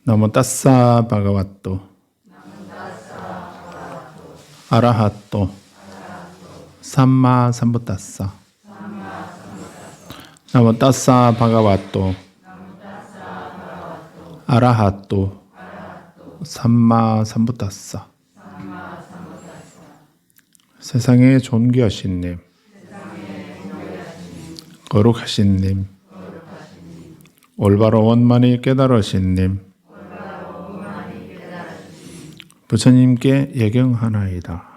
나모 따싸 바가와또 아라하또 삼마 삼부따싸 나모 따싸 바가와또 아라하또 삼마 삼부따싸. 세상에 존귀하신 님, 거룩하신 님, 올바로 원만히 깨달으신 님, 부처님께 예경하나이다.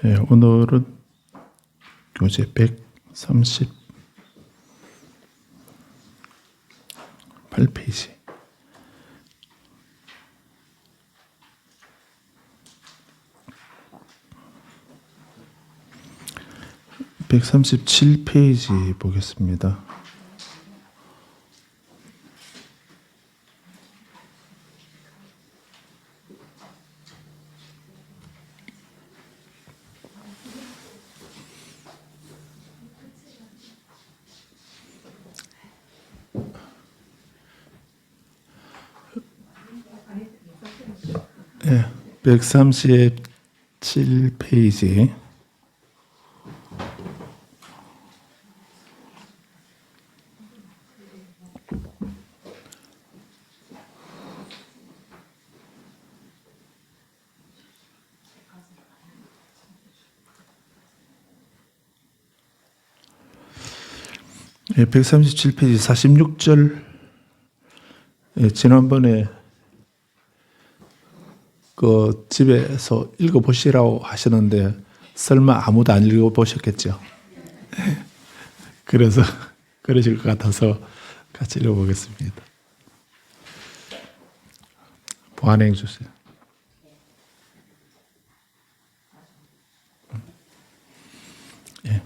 네, 오늘은 교재 138페이지. (137페이지) 보겠습니다. 네, 137페이지. 네, 137페이지 46절. 지난번에 그 집에서 읽어보시라고 하시는데 설마 아무도 안 읽어보셨겠죠? 그래서 그러실 것 같아서 같이 읽어보겠습니다. 보완해 주세요. 예.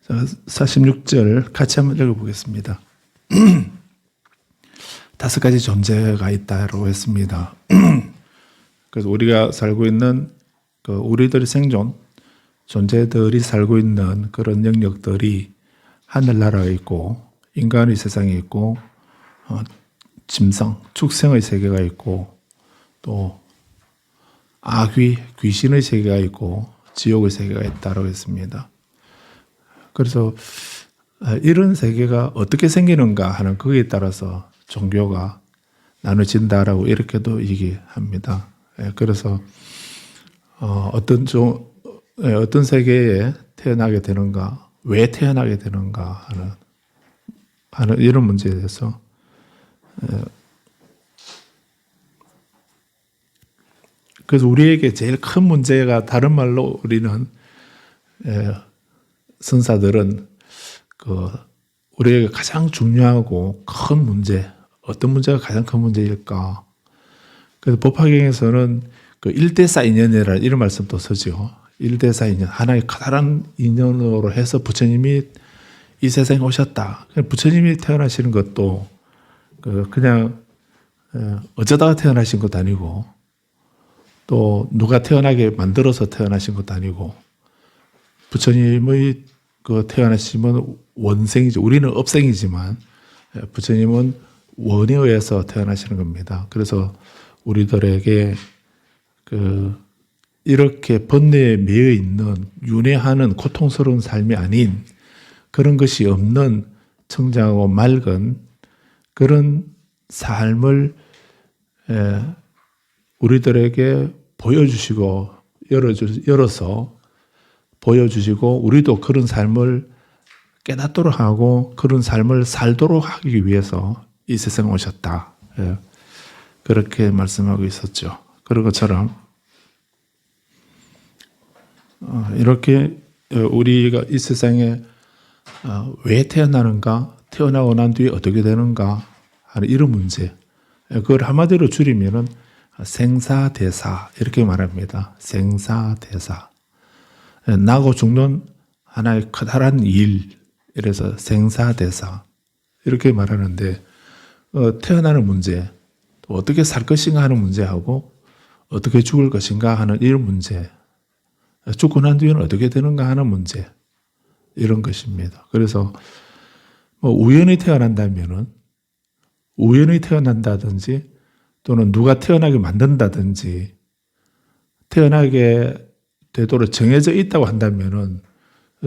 46절 같이 한번 읽어보겠습니다. 5가지 존재가 있다고 했습니다. 그래서 우리가 살고 있는 우리들의 생존, 존재들이 살고 있는 그런 영역들이 하늘나라가 있고, 인간의 세상이 있고, 짐승, 축생의 세계가 있고, 또 아귀, 귀신의 세계가 있고, 지옥의 세계가 있다고 했습니다. 그래서 이런 세계가 어떻게 생기는가 하는 거기에 따라서 종교가 나눠진다라고 이렇게도 얘기합니다. 그래서 어떤 세계에 태어나게 되는가, 왜 태어나게 되는가 하는 이런 문제에 대해서 그래서 우리에게 제일 큰 문제가, 다른 말로 우리는 선사들은 우리에게 가장 중요하고 큰 문제, 어떤 문제가 가장 큰 문제일까? 그래서 법화경에서는 그 일대사 인연이라는 이런 말씀도 쓰죠. 일대사 인연, 하나의 커다란 인연으로 해서 부처님이 이 세상에 오셨다. 부처님이 태어나시는 것도 그냥 어쩌다가 태어나신 것도 아니고, 또 누가 태어나게 만들어서 태어나신 것도 아니고, 부처님의 태어나심은 원생이죠. 우리는 업생이지만 부처님은 원에 의해서 태어나시는 겁니다. 그래서 우리들에게 이렇게 번뇌에 매여 있는, 윤회하는 고통스러운 삶이 아닌 그런 것이 없는 청정하고 맑은 그런 삶을 우리들에게 보여주시고 열어서 보여주시고, 우리도 그런 삶을 깨닫도록 하고 그런 삶을 살도록 하기 위해서 이 세상에 오셨다. 그렇게 말씀하고 있었죠. 그런 것처럼 이렇게 우리가 이 세상에 왜 태어나는가, 태어나고 난 뒤에 어떻게 되는가 하는 이런 문제, 그걸 한마디로 줄이면은 생사대사 이렇게 말합니다. 생사대사. 나고 죽는 하나의 커다란 일, 이래서 생사대사 이렇게 말하는데 태어나는 문제, 또 어떻게 살 것인가 하는 문제하고 어떻게 죽을 것인가 하는 이런 문제, 죽고 난 뒤에는 어떻게 되는가 하는 문제, 이런 것입니다. 그래서 뭐 우연히 태어난다면은 우연히 태어난다든지 또는 누가 태어나게 만든다든지 태어나게 되도록 정해져 있다고 한다면은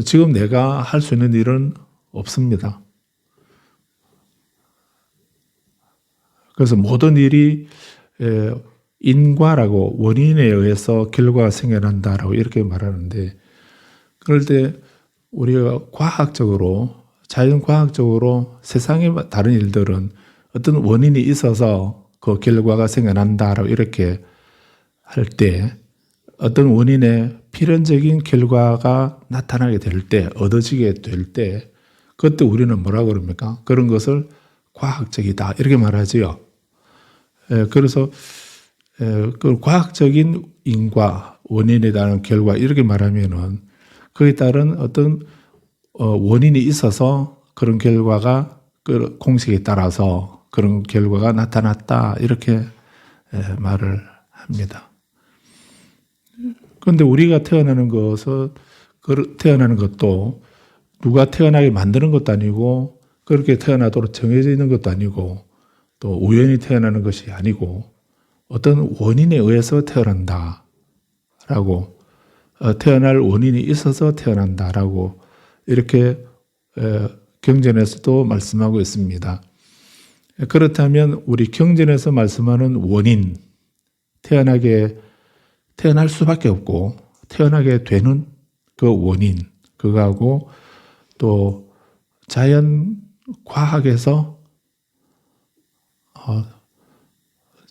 지금 내가 할 수 있는 일은 없습니다. 그래서 모든 일이 인과라고 원인에 의해서 결과가 생겨난다라고 이렇게 말하는데, 그럴 때 우리가 과학적으로, 자연과학적으로 세상의 다른 일들은 어떤 원인이 있어서 그 결과가 생겨난다라고 이렇게 할 때, 어떤 원인의 필연적인 결과가 나타나게 될 때, 얻어지게 될 때, 그때 우리는 뭐라고 그럽니까? 그런 것을 과학적이다 이렇게 말하지요. 그래서 그 과학적인 인과, 원인에 따른 결과 이렇게 말하면은 거기에 따른 어떤 원인이 있어서 그런 결과가 그 공식에 따라서 그런 결과가 나타났다 이렇게 말을 합니다. 그런데 우리가 태어나는 것도 누가 태어나게 만드는 것도 아니고 그렇게 태어나도록 정해져 있는 것도 아니고 또 우연히 태어나는 것이 아니고 어떤 원인에 의해서 태어난다라고, 태어날 원인이 있어서 태어난다라고 이렇게 경전에서도 말씀하고 있습니다. 그렇다면 우리 경전에서 말씀하는 원인, 태어날 수밖에 없고 태어나게 되는 그 원인, 그거하고 또 자연 과학에서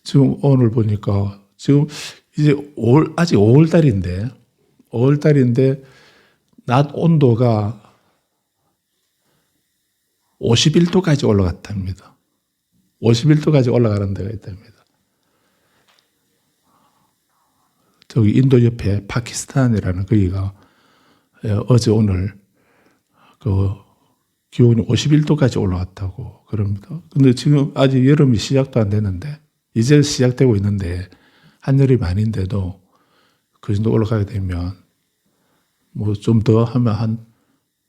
지금 오늘 보니까 지금 이제 아직 5월달인데 낮 온도가 51도까지 올라갔답니다. 51도까지 올라가는 데가 있답니다. 저기 인도 옆에 파키스탄이라는 거기가 어제 오늘 그 기온이 51도까지 올라갔다고 그럽니다. 근데 지금 아직 여름이 시작도 안 됐는데, 이제 시작되고 있는데 한여름이 아닌데도 그 정도 올라가게 되면 뭐 좀 더 하면 한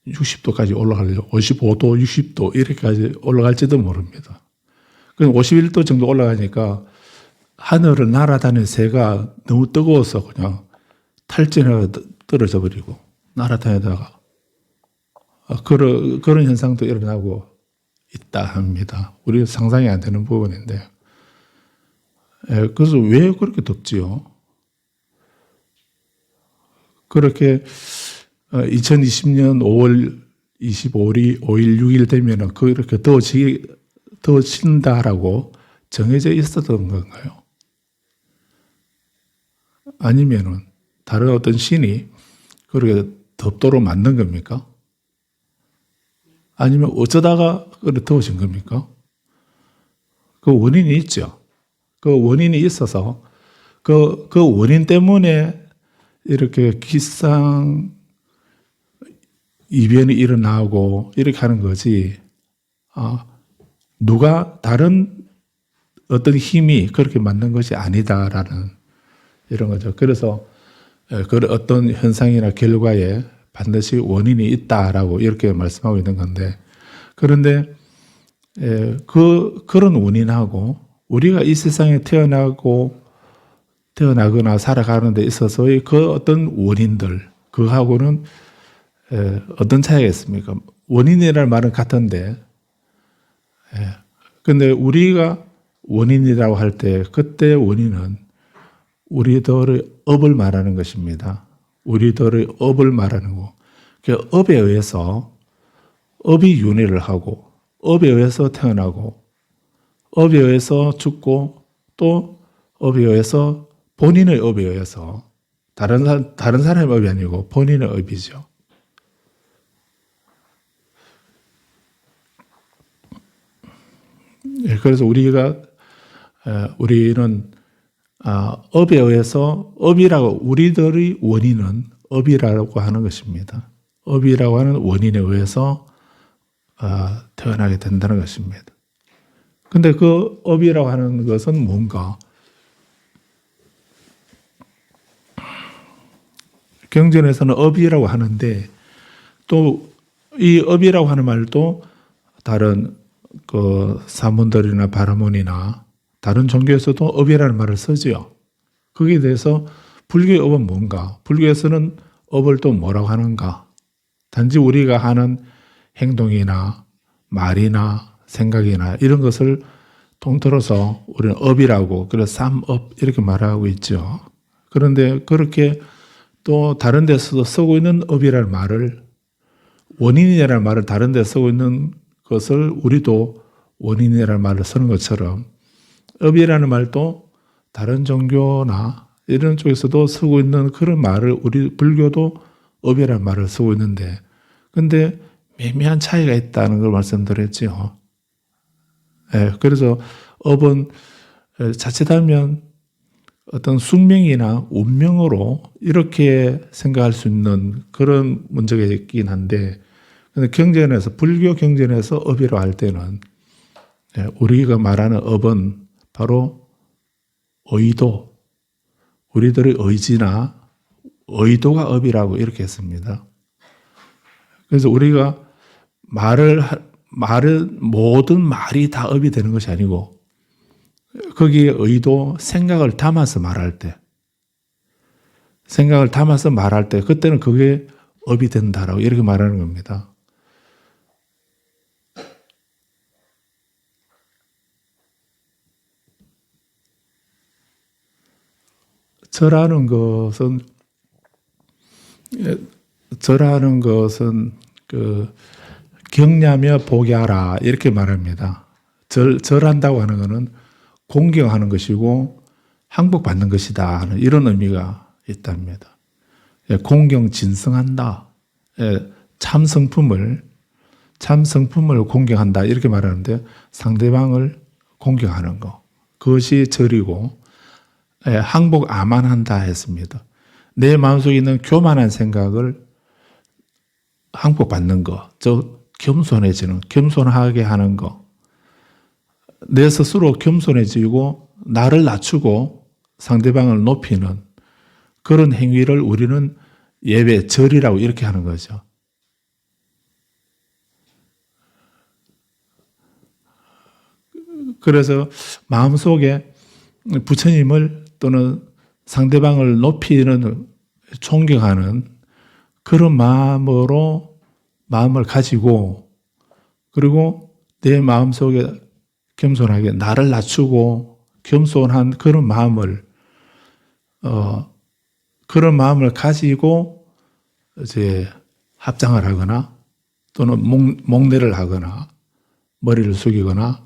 60도까지 올라가려고 55도, 60도 이렇게까지 올라갈지도 모릅니다. 그럼 51도 정도 올라가니까 하늘을 날아다니는 새가 너무 뜨거워서 그냥 탈진해가 떨어져 버리고 날아다니다가 그런 현상도 일어나고 있다 합니다. 우리가 상상이 안 되는 부분인데, 그래서 왜 그렇게 덥지요? 그렇게 2020년 5월 25일, 5일, 6일 되면은 그렇게 더워진다라고 정해져 있었던 건가요? 아니면은 다른 어떤 신이 그렇게 덥도록 만든 겁니까? 아니면 어쩌다가 그렇게 더워진 겁니까? 그 원인이 있죠. 그 원인이 있어서 그 원인 때문에 이렇게 기상 이변이 일어나고 이렇게 하는 거지. 누가 다른 어떤 힘이 그렇게 만든 것이 아니다라는 이런 거죠. 그래서 그 어떤 현상이나 결과에 반드시 원인이 있다라고 이렇게 말씀하고 있는 건데, 그런데 그런 원인하고 우리가 이 세상에 태어나거나 살아가는 데 있어서의 그 어떤 원인들, 그하고는 어떤 차이가 있습니까? 원인이라는 말은 같은데, 근데 우리가 원인이라고 할 때 그때 원인은 우리들의 업을 말하는 것입니다. 우리들의 업을 말하는 거. 그 업에 의해서 업이 윤회를 하고, 업에 의해서 태어나고, 업에 의해서 죽고, 또 업에 의해서 본인의 업에 의해서, 다른 사람의 업이 아니고 본인의 업이죠. 그래서 우리는 업에 의해서 업이라고 우리들의 원인은 업이라고 하는 것입니다. 업이라고 하는 원인에 의해서 태어나게 된다는 것입니다. 근데 그 업이라고 하는 것은 뭔가? 경전에서는 업이라고 하는데 또 이 업이라고 하는 말도 다른 그 사문들이나 바라몬이나 다른 종교에서도 업이라는 말을 쓰지요. 거기에 대해서 불교의 업은 뭔가? 불교에서는 업을 또 뭐라고 하는가? 단지 우리가 하는 행동이나 말이나 생각이나 이런 것을 통틀어서 우리는 업이라고, 그래서 삼업 이렇게 말하고 있죠. 그런데 그렇게 또 다른 데서도 쓰고 있는 업이라는 말을, 원인이라는 말을 다른 데 쓰고 있는 것을 우리도 원인이라는 말을 쓰는 것처럼 업이라는 말도 다른 종교나 이런 쪽에서도 쓰고 있는 그런 말을 우리 불교도 업이라는 말을 쓰고 있는데, 근데 미미한 차이가 있다는 걸 말씀드렸죠. 그래서 업은 자칫하면 어떤 숙명이나 운명으로 이렇게 생각할 수 있는 그런 문제가 있긴 한데, 근데 경전에서, 불교 경전에서 업이라고 할 때는 우리가 말하는 업은 바로 의도, 우리들의 의지나 의도가 업이라고 이렇게 했습니다. 그래서 우리가 모든 말이 다 업이 되는 것이 아니고, 거기에 의도, 생각을 담아서 말할 때, 그때는 그게 업이 된다라고 이렇게 말하는 겁니다. 절하는 것은 그 경냐며 보게하라 이렇게 말합니다. 절한다고 하는 것은 공경하는 것이고 항복받는 것이다 하는 이런 의미가 있답니다. 공경 진성한다. 참성품을 공경한다 이렇게 말하는데, 상대방을 공경하는 것, 그것이 절이고, 항복 아만한다 했습니다. 내 마음속에 있는 교만한 생각을 항복받는 것, 즉 겸손하게 하는 것, 내 스스로 겸손해지고 나를 낮추고 상대방을 높이는 그런 행위를 우리는 예배, 절이라고 이렇게 하는 거죠. 그래서 마음속에 부처님을 또는 상대방을 높이는, 존경하는 그런 마음을 가지고, 그리고 내 마음속에 겸손하게 나를 낮추고 겸손한 그런 마음을 가지고 이제 합장을 하거나 또는 목례를 하거나 머리를 숙이거나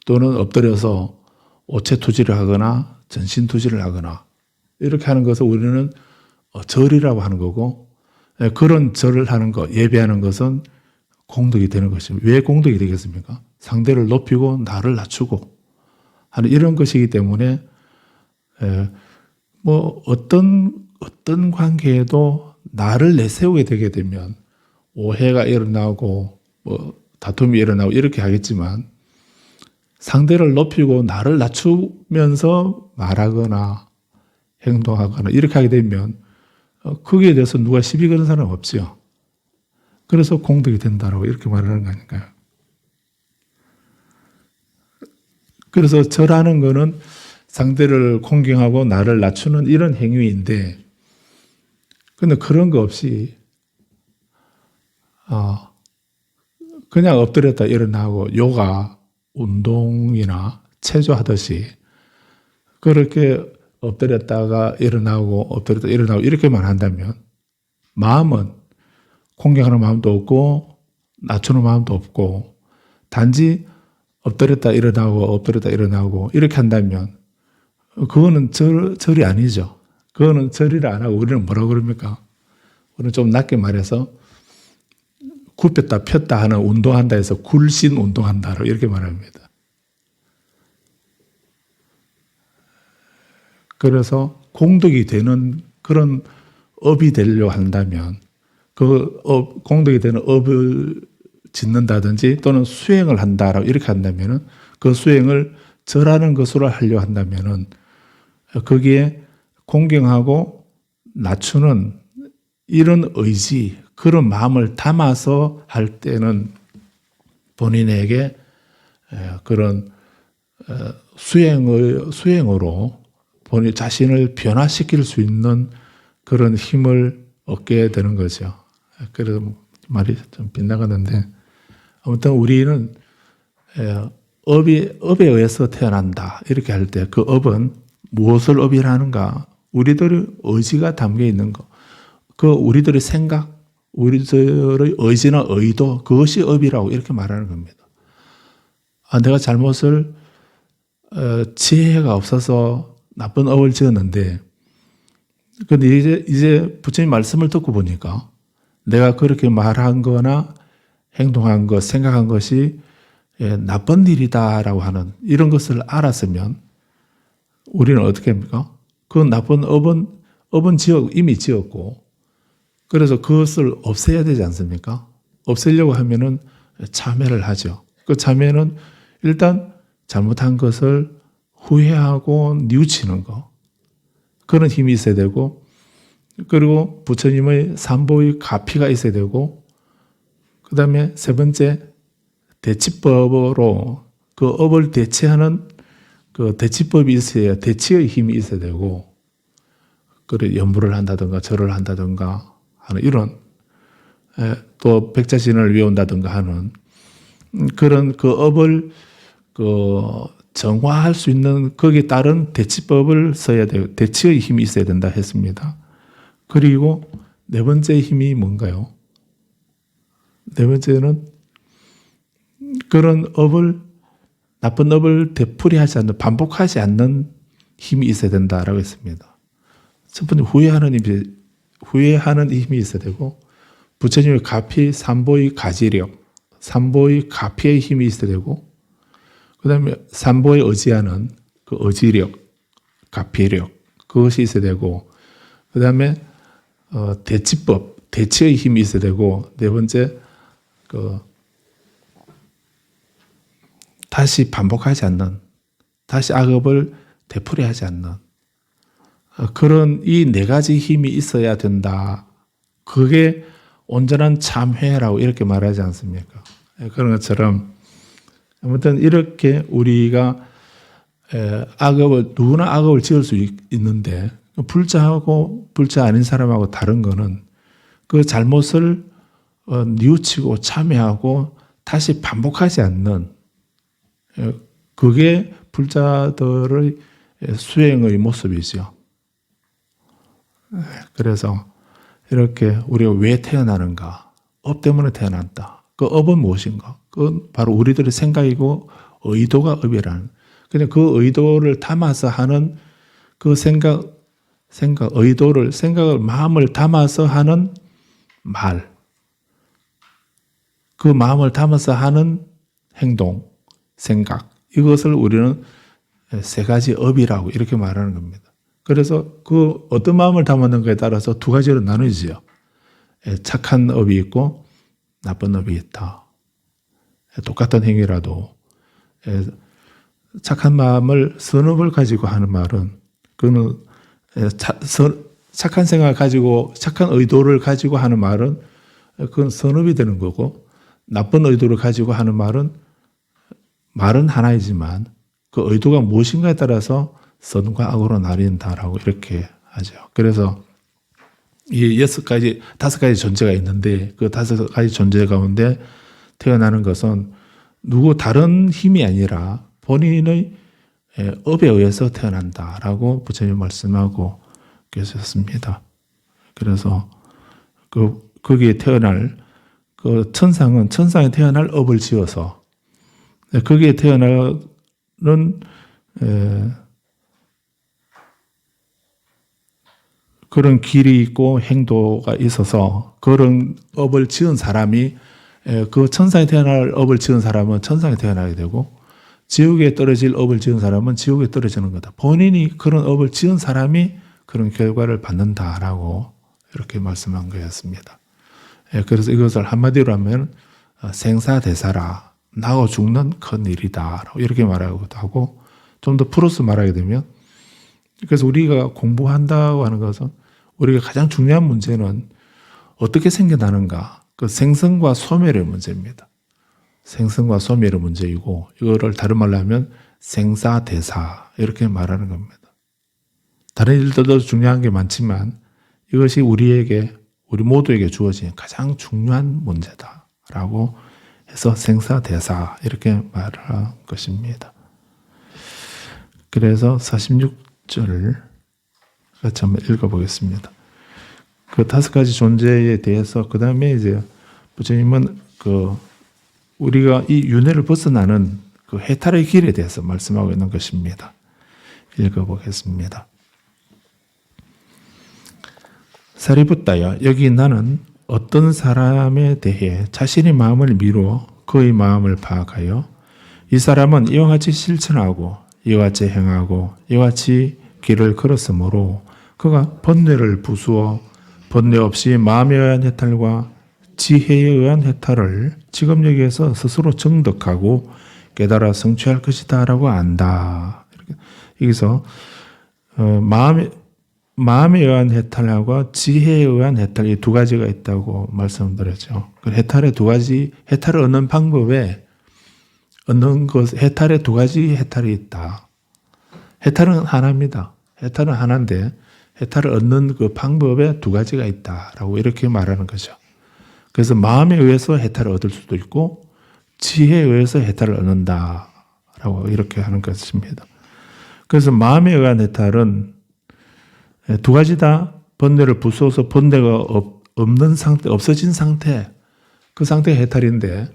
또는 엎드려서 오체투지를 하거나 전신투지를 하거나 이렇게 하는 것을 우리는 절이라고 하는 거고, 그런 절을 하는 것, 예배하는 것은 공덕이 되는 것입니다. 왜 공덕이 되겠습니까? 상대를 높이고 나를 낮추고 하는 이런 것이기 때문에 뭐 어떤 관계에도 나를 내세우게 되게 되면 오해가 일어나고 뭐 다툼이 일어나고 이렇게 하겠지만, 상대를 높이고 나를 낮추면서 말하거나 행동하거나 이렇게 하게 되면 거기에 대해서 누가 시비 거는 사람은 없죠. 그래서 공덕이 된다라고 이렇게 말하는 거 아닐까요? 그래서 절하는 거는 상대를 공경하고 나를 낮추는 이런 행위인데, 근데 그런 거 없이 그냥 엎드렸다 일어나고 요가, 운동이나 체조하듯이 그렇게 엎드렸다가 일어나고 이렇게만 한다면, 마음은 공경하는 마음도 없고 낮추는 마음도 없고 단지 엎드렸다 일어나고 이렇게 한다면 그거는 절이 아니죠. 그거는 절이라 안 하고 우리는 뭐라고 그럽니까? 우리는 좀 낮게 말해서 굽혔다 폈다 하는 운동한다 해서 굴신 운동한다 이렇게 말합니다. 그래서 공덕이 되는 그런 업이 되려고 한다면 그 공덕이 되는 업을 짓는다든지 또는 수행을 한다라고 이렇게 한다면은 그 수행을 절하는 것으로 하려 한다면은 거기에 공경하고 낮추는 이런 의지, 그런 마음을 담아서 할 때는 본인에게 그런 수행으로 본인 자신을 변화시킬 수 있는 그런 힘을 얻게 되는 거죠. 그래서 말이 좀 빗나가는데 아무튼 우리는 업에 의해서 태어난다 이렇게 할 때 그 업은 무엇을 업이라는가? 우리들의 의지가 담겨 있는 거, 그 우리들의 생각, 우리들의 의지나 의도, 그것이 업이라고 이렇게 말하는 겁니다. 내가 잘못을 지혜가 없어서 나쁜 업을 지었는데, 근데 이제 부처님 말씀을 듣고 보니까 내가 그렇게 말한 거나 행동한 것, 생각한 것이 나쁜 일이다라고 하는 이런 것을 알았으면 우리는 어떻게 합니까? 그 나쁜 업은 이미 지었고, 그래서 그것을 없애야 되지 않습니까? 없애려고 하면은 참회를 하죠. 그 참회는 일단 잘못한 것을 후회하고 뉘우치는 거, 그런 힘이 있어야 되고, 그리고 부처님의 삼보의 가피가 있어야 되고, 그 다음에 세 번째 대치법으로 그 업을 대체하는 그 대치법이 있어야, 대치의 힘이 있어야 되고, 그래 연부를 한다든가 절을 한다든가 하는 이런, 또 백자신을 외운다든가 하는 그런 그 업을 정화할 수 있는 거기에 따른 대치법을 써야 돼요. 대치의 힘이 있어야 된다 했습니다. 그리고 네 번째 힘이 뭔가요? 네 번째는 그런 나쁜 업을 되풀이하지 않는, 반복하지 않는 힘이 있어야 된다라고 했습니다. 첫 번째 후회하는 힘이 있어야 되고, 부처님의 가피, 삼보의 가지력, 삼보의 가피의 힘이 있어야 되고, 그 다음에 삼보에 의지하는 그 의지력, 가피력, 그것이 있어야 되고, 그 다음에 대치법, 대치의 힘이 있어야 되고, 네 번째 다시 반복하지 않는, 다시 악업을 되풀이하지 않는 그런 이 네 가지 힘이 있어야 된다. 그게 온전한 참회라고 이렇게 말하지 않습니까? 그런 것처럼 아무튼 이렇게 우리가 누구나 악업을 지을 수 있는데, 불자하고 불자 아닌 사람하고 다른 거는 그 잘못을 뉘우치고 참회하고 다시 반복하지 않는, 그게 불자들의 수행의 모습이죠. 그래서 이렇게 우리가 왜 태어나는가? 업 때문에 태어난다. 그 업은 무엇인가? 그건 바로 우리들의 생각이고 의도가 업이라는. 그냥 그 의도를 담아서 하는 그 생각을 마음을 담아서 하는 말, 그 마음을 담아서 하는 행동, 생각, 이것을 우리는 세 가지 업이라고 이렇게 말하는 겁니다. 그래서 그 어떤 마음을 담았는가에 따라서 두 가지로 나누지요. 착한 업이 있고 나쁜 업이 있다. 똑같은 행위라도 착한 마음을, 선업을 가지고 하는 말은, 그거는 착한 생각을 가지고, 착한 의도를 가지고 하는 말은 그건 선업이 되는 거고, 나쁜 의도를 가지고 하는 말은 하나이지만 그 의도가 무엇인가에 따라서 선과 악으로 나뉜다라고 이렇게 하죠. 그래서 이 다섯 가지 존재가 있는데, 그 다섯 가지 존재 가운데 태어나는 것은 다른 힘이 아니라 본인의 업에 의해서 태어난다라고 부처님 말씀하고 계셨습니다. 그래서 거기에 태어날 그 천상에 태어날 업을 지어서 거기에 태어나는 그런 길이 있고 행도가 있어서 그런 업을 지은 사람이, 그 천상에 태어날 업을 지은 사람은 천상에 태어나게 되고, 지옥에 떨어질 업을 지은 사람은 지옥에 떨어지는 거다. 본인이 그런 업을 지은 사람이 그런 결과를 받는다라고 이렇게 말씀한 거였습니다. 그래서 이것을 한마디로 하면 생사대사라. 나고 죽는 큰 일이다. 이렇게 말하기도 하고 좀 더 풀어서 말하게 되면 그래서 우리가 공부한다고 하는 것은 우리가 가장 중요한 문제는 어떻게 생겨나는가. 그 생성과 소멸의 문제입니다. 생성과 소멸의 문제이고 이거를 다른 말로 하면 생사대사 이렇게 말하는 겁니다. 다른 일들도 중요한 게 많지만 이것이 우리 모두에게 주어진 가장 중요한 문제다라고 해서 생사대사 이렇게 말한 것입니다. 그래서 46절 같이 한번 읽어보겠습니다. 그 5가지 존재에 대해서 그 다음에 이제 부처님은 우리가 이 윤회를 벗어나는 그 해탈의 길에 대해서 말씀하고 있는 것입니다. 읽어보겠습니다. 사리붓다여, 여기 나는 어떤 사람에 대해 자신의 마음을 미루어 그의 마음을 파악하여 이 사람은 이와 같이 실천하고 이와 같이 행하고 이와 같이 길을 걸었으므로 그가 번뇌를 부수어 번뇌 없이 마음에 의한 해탈과 지혜에 의한 해탈을 지금 여기에서 스스로 정득하고 깨달아 성취할 것이다 라고 안다. 여기서 마음에 의한 해탈과 지혜에 의한 해탈, 이 두 가지가 있다고 말씀드렸죠. 그 해탈의 두 가지, 해탈을 얻는 방법에 해탈의 두 가지 해탈이 있다. 해탈은 하나입니다. 해탈은 하나인데 해탈을 얻는 그 방법에 두 가지가 있다라고 이렇게 말하는 거죠. 그래서 마음에 의해서 해탈을 얻을 수도 있고 지혜에 의해서 해탈을 얻는다라고 이렇게 하는 것입니다. 그래서 마음에 의한 해탈은 두 가지 다 번뇌를 부수어서 번뇌가 없는 상태, 없어진 상태, 그 상태가 해탈인데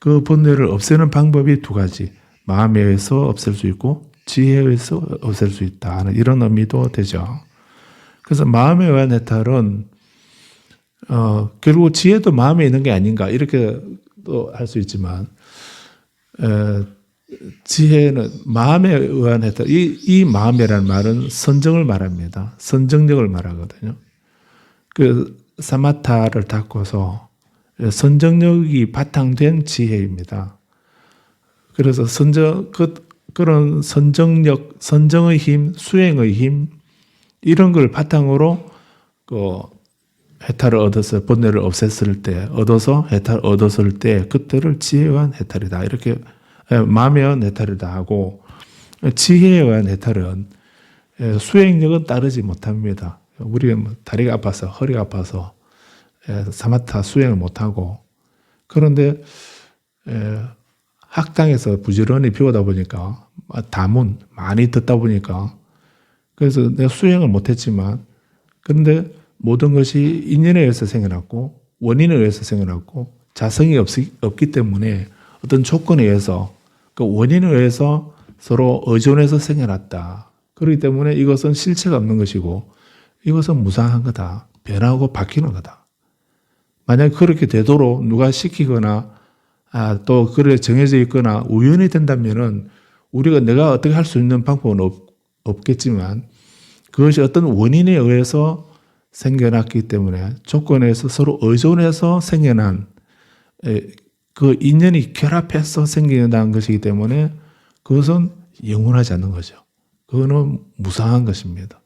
그 번뇌를 없애는 방법이 두 가지. 마음에 의해서 없앨 수 있고 지혜에 의해서 없앨 수 있다 하는 이런 의미도 되죠. 그래서 마음에 의한 해탈은 결국 지혜도 마음에 있는 게 아닌가 이렇게 또 할 수 있지만 지혜는 마음에 의한 해탈, 이 마음이라는 말은 선정을 말합니다. 선정력을 말하거든요. 그 사마타를 닦고서 선정력이 바탕된 지혜입니다. 그래서 그런 선정력, 선정의 힘, 수행의 힘 이런 걸 바탕으로 해탈을 얻어서 번뇌를 없앴을 때, 해탈을 얻었을 때 그때를 지혜에 의한 해탈이다. 이렇게 마음에 의한 해탈이다 하고 지혜에 의한 해탈은 수행력은 따르지 못합니다. 우리가 다리가 아파서 허리가 아파서 사마타 수행을 못하고 그런데 학당에서 부지런히 배우다 보니까 다문 많이 듣다 보니까 그래서 내가 수행을 못했지만 그런데 모든 것이 인연에 의해서 생겨났고 원인에 의해서 생겨났고 자성이 없기 때문에 어떤 조건에 의해서 그 원인에 의해서 서로 의존해서 생겨났다. 그렇기 때문에 이것은 실체가 없는 것이고 이것은 무상한 거다. 변하고 바뀌는 거다. 만약 그렇게 되도록 누가 시키거나 또 그래 정해져 있거나 우연히 된다면은 내가 어떻게 할 수 있는 방법은 없겠지만 그것이 어떤 원인에 의해서 생겨났기 때문에 조건에서 서로 의존해서 생겨난 그 인연이 결합해서 생겨난 것이기 때문에 그것은 영원하지 않는 거죠. 그거는 무상한 것입니다.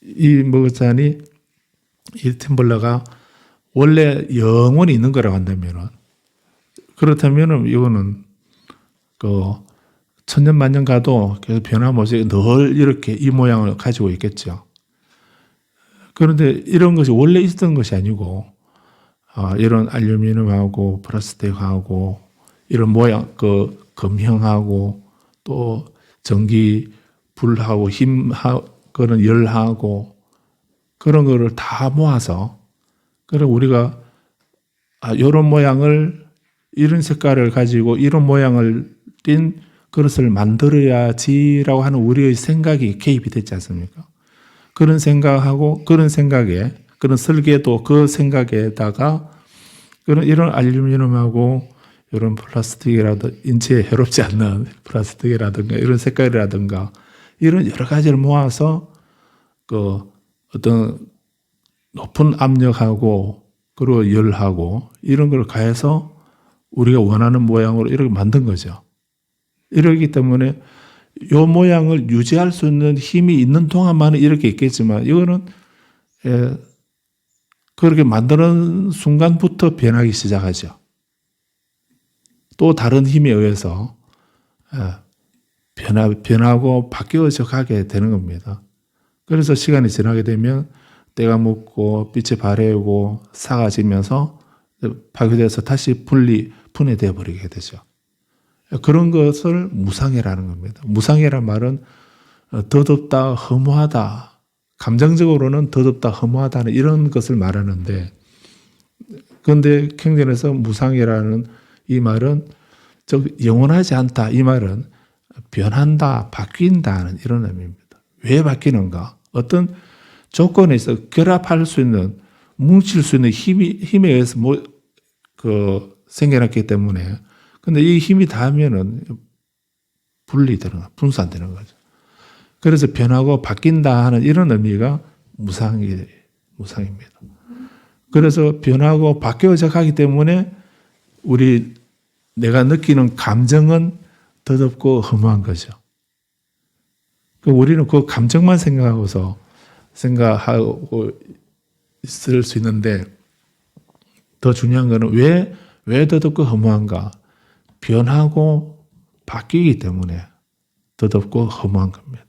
이 머그잔이 이 텀블러가 원래 영원히 있는 거라고 한다면은 그렇다면은 이거는 천년 만년 가도 계속 변함없이 늘 이렇게 이 모양을 가지고 있겠죠. 그런데 이런 것이 원래 있었던 것이 아니고 이런 알루미늄하고 플라스틱하고 이런 모양 금형하고 또 전기 불하고 그런 열하고 그런 거를 다 모아서 그럼 우리가 이런 모양을 이런 색깔을 가지고 이런 모양을 띤 그릇을 만들어야지라고 하는 우리의 생각이 개입이 됐지 않습니까? 그런 생각하고 그런 생각에 그런 설계도 그 생각에다가 이런 알루미늄하고 이런 플라스틱이라든가 인체에 해롭지 않는 플라스틱이라든가 이런 색깔이라든가 이런 여러 가지를 모아서 그 어떤 높은 압력하고 그리고 열하고 이런 걸 가해서 우리가 원하는 모양으로 이렇게 만든 거죠. 이러기 때문에 이 모양을 유지할 수 있는 힘이 있는 동안만은 이렇게 있겠지만 이거는 그렇게 만드는 순간부터 변하기 시작하죠. 또 다른 힘에 의해서 변하고 바뀌어져 가게 되는 겁니다. 그래서 시간이 지나게 되면 때가 묻고 빛이 바래고 사가지면서 파괴돼서 다시 분해되어 버리게 되죠. 그런 것을 무상해라는 겁니다. 무상해란 말은 더덥다, 허무하다, 감정적으로는 더덥다, 허무하다는 이런 것을 말하는데, 그런데 경전에서 무상해라는 이 말은 즉 영원하지 않다, 이 말은 변한다, 바뀐다는 이런 의미입니다. 왜 바뀌는가? 어떤 조건에 있어 결합할 수 있는, 뭉칠 수 있는 힘에 의해서 생겨났기 때문에, 근데 이 힘이 닿으면은 분리되는, 분산되는 거죠. 그래서 변하고 바뀐다 하는 이런 의미가 무상입니다. 그래서 변하고 바뀌어져 가기 때문에 내가 느끼는 감정은 더덥고 허무한 거죠. 우리는 그 감정만 생각하고 있을 수 있는데, 더 중요한 거는 왜 더덥고 허무한가? 변하고 바뀌기 때문에 더덥고 허무한 겁니다.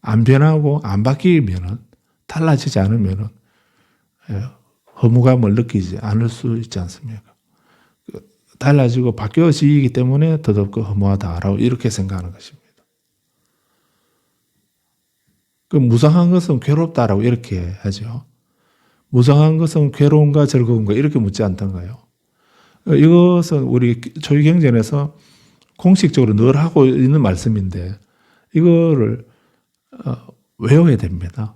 안 변하고 안 바뀌면은, 달라지지 않으면은 허무감을 느끼지 않을 수 있지 않습니까? 달라지고 바뀌어지기 때문에 더덥고 허무하다라고 이렇게 생각하는 것입니다. 그 무상한 것은 괴롭다라고 이렇게 하죠. 무상한 것은 괴로움과 즐거움과 이렇게 묻지 않던가요? 이것은 우리 초기경전에서 공식적으로 늘 하고 있는 말씀인데 이거를 외워야 됩니다.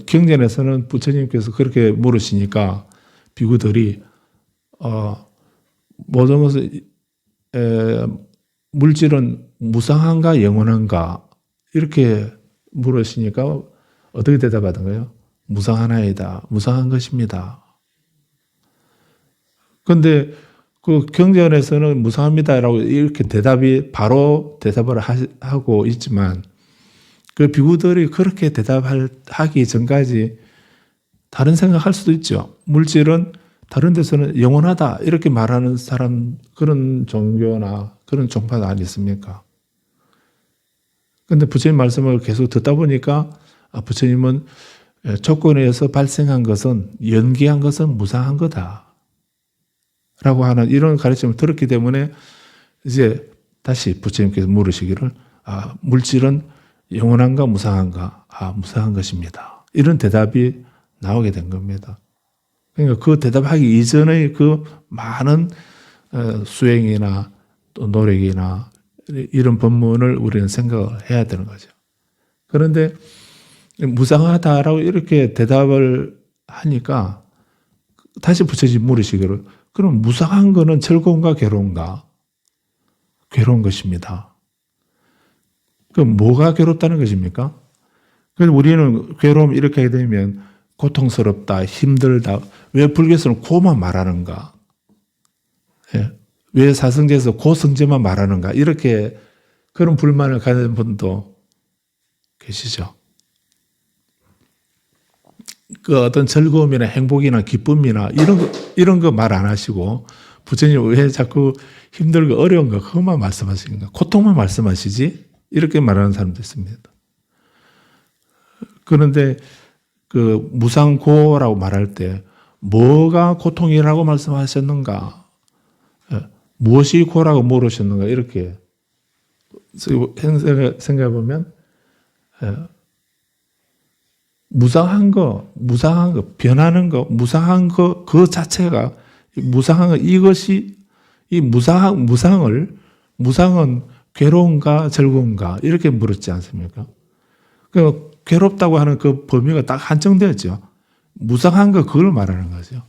경전에서는 부처님께서 그렇게 물으시니까 비구들이 모든 것은 물질은 무상한가 영원한가 이렇게 물으시니까 어떻게 대답하던가요? 무상하나이다. 무상한 것입니다. 그런데 그 경전에서는 무상합니다라고 이렇게 바로 대답을 하고 있지만 그 비구들이 그렇게 대답하기 전까지 다른 생각할 수도 있죠. 물질은 다른 데서는 영원하다 이렇게 말하는 사람, 그런 종교나 그런 종파가 아니었습니까? 그런데 부처님 말씀을 계속 듣다 보니까 부처님은 조건에 의해서 발생한 것은, 연기한 것은 무상한 거다 라고 하는 이런 가르침을 들었기 때문에 이제 다시 부처님께서 물으시기를 물질은 영원한가 무상한가? 무상한 것입니다. 이런 대답이 나오게 된 겁니다. 그러니까 그 대답하기 이전의 그 많은 수행이나 또 노력이나 이런 법문을 우리는 생각을 해야 되는 거죠. 그런데 무상하다라고 이렇게 대답을 하니까 다시 부처님 물으시기를 그럼 무상한 거는 즐거움과 괴로운가? 괴로운 것입니다. 그럼 뭐가 괴롭다는 것입니까? 그래서 우리는 괴로움 이렇게 하게 되면 고통스럽다, 힘들다. 왜 불교에서는 고만 말하는가? 왜 사성제에서 고성제만 말하는가? 이렇게 그런 불만을 가진 분도 계시죠. 그 어떤 즐거움이나 행복이나 기쁨이나 이런 거 말 안 하시고 부처님 왜 자꾸 힘들고 어려운 거 그것만 말씀하시는가? 고통만 말씀하시지? 이렇게 말하는 사람도 있습니다. 그런데 그 무상고라고 말할 때 뭐가 고통이라고 말씀하셨는가? 무엇이 고라고 물으셨는가? 이렇게 생각해 보면 무상한 거, 변하는 거, 무상한 거, 그 자체가, 무상한 거, 이것이, 무상은 괴로운가, 즐거운가, 이렇게 물었지 않습니까? 그, 괴롭다고 하는 그 범위가 딱 한정되었죠. 무상한 거 그걸 말하는 거죠.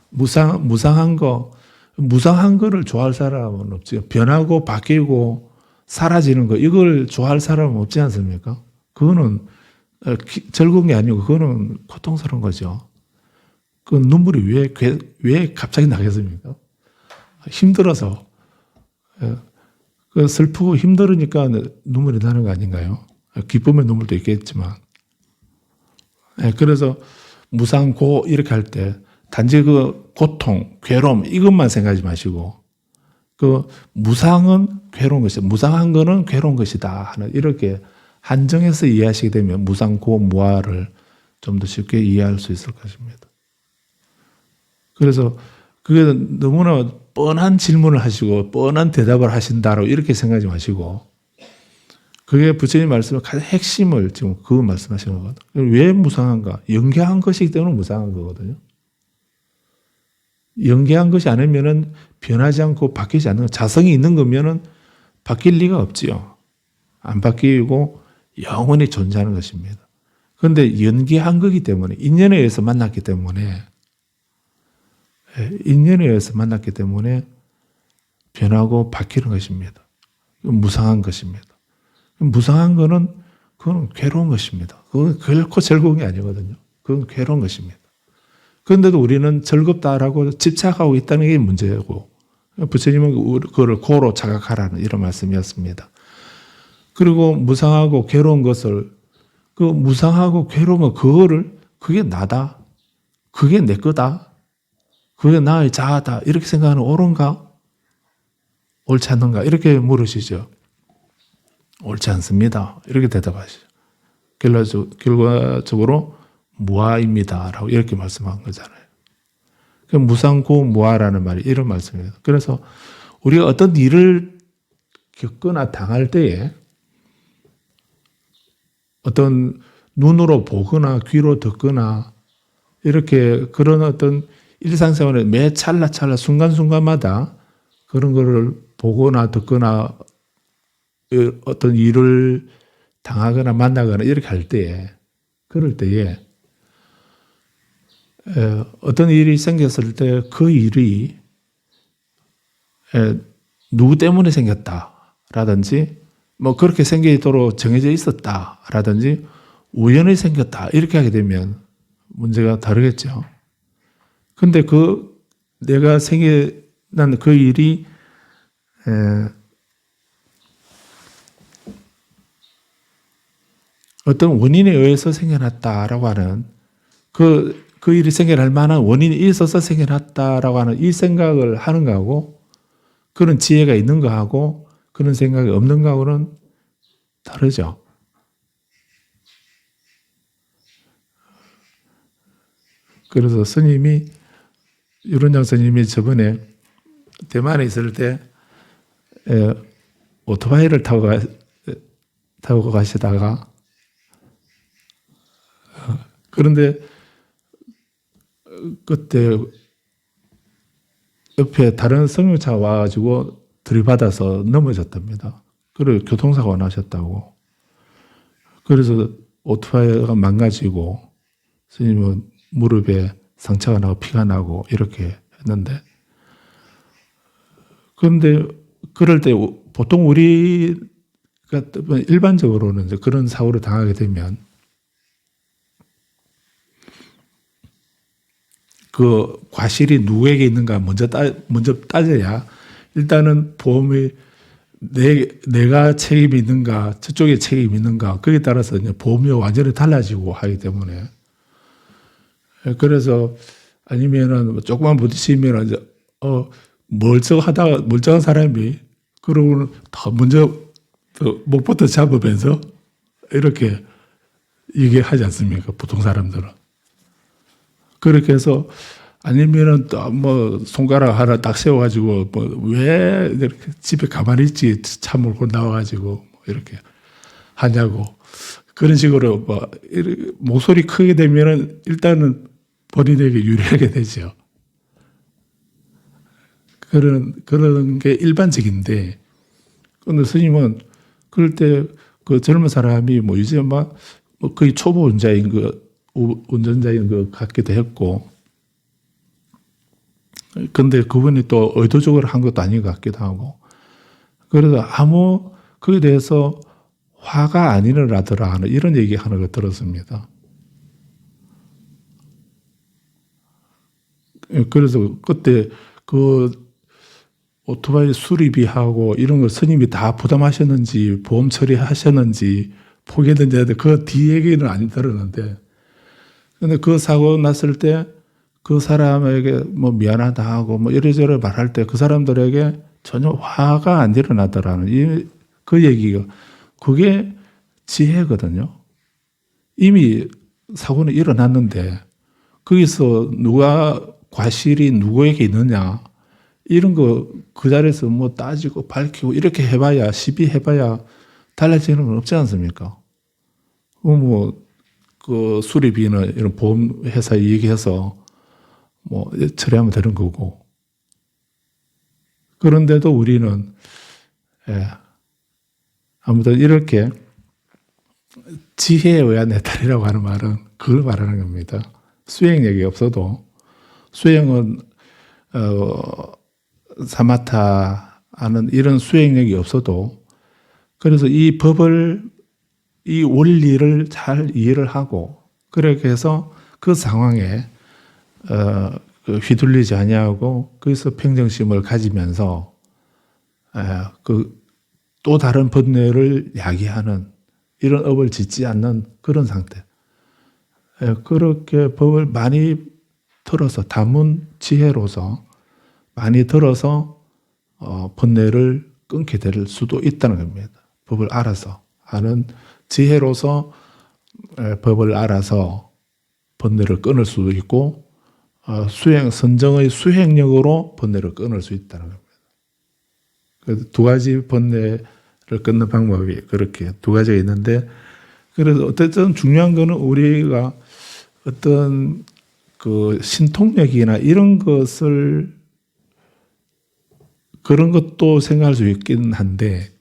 무상한 거를 좋아할 사람은 없지. 변하고 바뀌고 사라지는 거 이걸 좋아할 사람은 없지 않습니까? 그거는 즐거운 게 아니고 그거는 고통스러운 거죠. 그 눈물이 왜 갑자기 나겠습니까? 힘들어서. 그 슬프고 힘들으니까 눈물이 나는 거 아닌가요? 기쁨의 눈물도 있겠지만. 그래서 무상고 이렇게 할 때 단지 그 고통, 괴로움 이것만 생각하지 마시고 그 무상은 괴로운 것이다. 무상한 거는 괴로운 것이다. 하는 이렇게 한정해서 이해하시게 되면 무상고 무아를 좀 더 쉽게 이해할 수 있을 것입니다. 그래서 그게 너무나 뻔한 질문을 하시고 뻔한 대답을 하신다라고 이렇게 생각하지 마시고 그게 부처님 말씀의 가장 핵심을 지금 그거 말씀하시는 거거든요. 왜 무상한가? 영계한 것이기 때문에 무상한 거거든요. 영계한 것이 아니면은 변하지 않고 바뀌지 않는 자성이 있는 거면은 바뀔 리가 없지요. 안 바뀌고 영원히 존재하는 것입니다. 그런데 연계한 거기 때문에 인연에 의해서 만났기 때문에 변하고 바뀌는 것입니다. 무상한 것입니다. 무상한 거는 그건 괴로운 것입니다. 그건 결코 즐거운 게 아니거든요. 그건 괴로운 것입니다. 그런데도 우리는 즐겁다라고 집착하고 있다는 게 문제고 부처님은 그거를 고로 자각하라는 이런 말씀이었습니다. 그리고 무상하고 괴로운 것을 그 무상하고 괴로운 거 그게 나다. 그게 내 거다. 그게 나의 자아다. 이렇게 생각하는 옳은가? 옳지 않는가? 이렇게 물으시죠. 옳지 않습니다. 이렇게 대답하시죠. 결과적으로 무아입니다. 라고 이렇게 말씀한 거잖아요. 무상고 무아라는 말이 이런 말씀이에요. 그래서 우리가 어떤 일을 겪거나 당할 때에 어떤 눈으로 보거나 귀로 듣거나 이렇게 그런 어떤 일상생활의 매 찰나찰나 순간순간마다 그런 거를 보거나 듣거나 어떤 일을 당하거나 만나거나 이렇게 할 때에 그럴 때에 어떤 일이 생겼을 때 그 일이 누구 때문에 생겼다라든지 뭐 그렇게 생기도록 정해져 있었다라든지 우연히 생겼다 이렇게 하게 되면 문제가 다르겠죠. 근데 내가 생겨난 그 일이 어떤 원인에 의해서 생겨났다라고 하는 그 일이 생겨날 만한 원인이 있어서 생겨났다라고 하는 이 생각을 하는 거하고 그런 지혜가 있는 거하고 그런 생각이 없는 거하고는 다르죠. 그래서 유른장 스님이 저번에 대만에 있을 때 오토바이를 타고 가시다가 그런데 그때 옆에 다른 승용차가 와가지고 들이받아서 넘어졌답니다. 그리고 교통사고가 나셨다고. 그래서 오토바이가 망가지고 스님은 무릎에 상처가 나고 피가 나고 이렇게 했는데 그런데 그럴 때 보통 우리가 일반적으로는 이제 그런 사고를 당하게 되면 그 과실이 누구에게 있는가 먼저 따져야 일단은 보험이 내가 책임이 있는가 저쪽에 책임이 있는가 거기에 따라서 이제 보험료가 완전히 달라지고 하기 때문에 그래서 아니면은 조금만 부딪히면 이제 멀쩡한 사람이 그러고는 더 먼저 목부터 잡으면서 이렇게 얘기하지 않습니까? 보통 사람들은. 그렇게 해서 아니면은 또 뭐 손가락 하나 딱 세워가지고 뭐 왜 이렇게 집에 가만히 있지 차 몰고 나와가지고 뭐 이렇게 하냐고 그런 식으로 뭐 목소리 크게 되면은 일단은 본인에게 유리하게 되죠. 그런 게 일반적인데, 근데 스님은 그럴 때 그 젊은 사람이 뭐 이제 막 거의 초보자인 그 운전자인 것 같기도 했고, 근데 그분이 또 의도적으로 한 것도 아닌 것 같기도 하고, 그래서 아무 그에 대해서 화가 안 일어나더라 하는 이런 얘기 하는 걸 들었습니다. 그래서 그때 그 오토바이 수리비하고 이런 걸 스님이 다 부담하셨는지 보험 처리하셨는지 포기했는지 그 뒤 얘기는 안 들었는데, 근데 그 사고 났을 때 그 사람에게 뭐 미안하다 하고 뭐 이래저래 말할 때 그 사람들에게 전혀 화가 안 일어나더라는 그 얘기가, 그게 지혜거든요. 이미 사고는 일어났는데 거기서 누가 과실이 누구에게 있느냐 이런 거 그 자리에서 뭐 따지고 밝히고 이렇게 해봐야 시비해봐야 달라지는 건 없지 않습니까? 뭐 그 수리비는 이런 보험회사 얘기해서 뭐 처리하면 되는 거고, 그런데도 우리는 아무튼 이렇게 지혜에 의한 해탈이라고 하는 말은 그걸 말하는 겁니다. 수행력이 없어도, 수행은 사마타 하는 이런 수행력이 없어도, 그래서 이 법을, 이 원리를 잘 이해를 하고 그렇게 해서 그 상황에 휘둘리지 아니하고 거기서 평정심을 가지면서 그 또 다른 번뇌를 야기하는 이런 업을 짓지 않는 그런 상태. 그렇게 법을 많이 들어서 담은 지혜로서 많이 들어서 번뇌를 끊게 될 수도 있다는 겁니다. 법을 알아서 아는 지혜로서 법을 알아서 번뇌를 끊을 수도 있고, 선정의 수행력으로 번뇌를 끊을 수 있다는 겁니다. 두 가지 번뇌를 끊는 방법이 그렇게 두 가지가 있는데, 그래서 어쨌든 중요한 거는 우리가 어떤 그 신통력이나 이런 것을, 그런 것도 생각할 수 있긴 한데,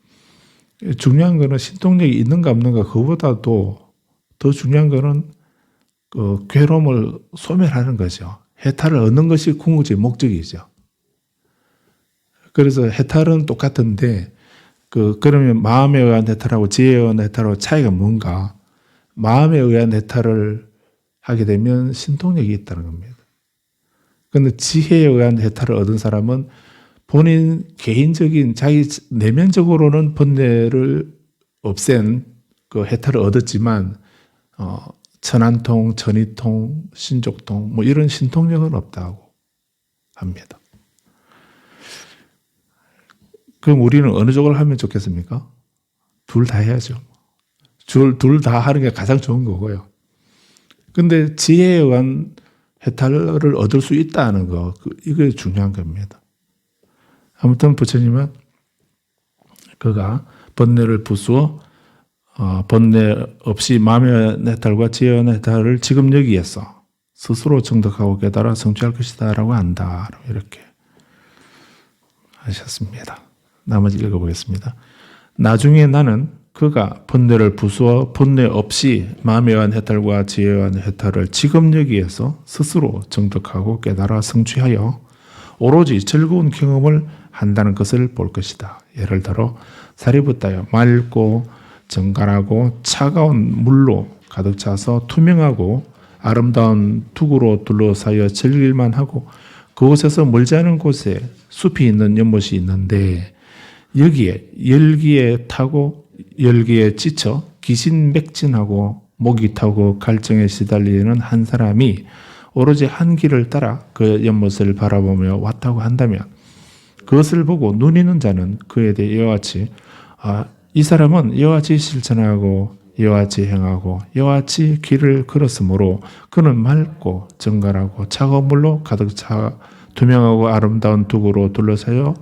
중요한 거는 신통력이 있는가 없는가, 그거보다도 더 중요한 거는 그 괴로움을 소멸하는 거죠. 해탈을 얻는 것이 궁극적인 목적이죠. 그래서 해탈은 똑같은데, 그러면 마음에 의한 해탈하고 지혜에 의한 해탈하고 차이가 뭔가? 마음에 의한 해탈을 하게 되면 신통력이 있다는 겁니다. 그런데 지혜에 의한 해탈을 얻은 사람은 본인 개인적인 자기 내면적으로는 번뇌를 없앤 그 해탈을 얻었지만 천안통, 전이통, 신족통 뭐 이런 신통력은 없다고 합니다. 그럼 우리는 어느 쪽을 하면 좋겠습니까? 둘 다 해야죠. 둘 다 하는 게 가장 좋은 거고요. 근데 지혜에 의한 해탈을 얻을 수 있다는 거, 이게 중요한 겁니다. 아무튼 부처님은 그가 번뇌를 부수어 번뇌 없이 마음의 해탈과 지혜의 해탈을 지금 여기에서 스스로 정득하고 깨달아 성취할 것이다 라고 한다, 이렇게 하셨습니다. 나머지 읽어보겠습니다. 나중에 나는 그가 번뇌를 부수어 번뇌 없이 마음에 의한 해탈과 지혜에 의한 해탈을 지금 여기에서 스스로 정득하고 깨달아 성취하여 오로지 즐거운 경험을 한다는 것을 볼 것이다. 예를 들어 사리부타여 맑고 정갈하고 차가운 물로 가득 차서 투명하고 아름다운 둑으로 둘러싸여 즐길만 하고, 그곳에서 멀지 않은 곳에 숲이 있는 연못이 있는데 여기에 열기에 타고 열기에 지쳐 기신맥진하고 목이 타고 갈증에 시달리는 한 사람이 오로지 한 길을 따라 그 연못을 바라보며 왔다고 한다면, 그것을 보고 눈 있는 자는 그에 대해 이와 같이 이 사람은 이와 같이 실천하고 이와 같이 행하고 이와 같이 길을 걸었으므로 그는 맑고 정갈하고 차가운 물로 가득 차 투명하고 아름다운 둑으로 둘러싸여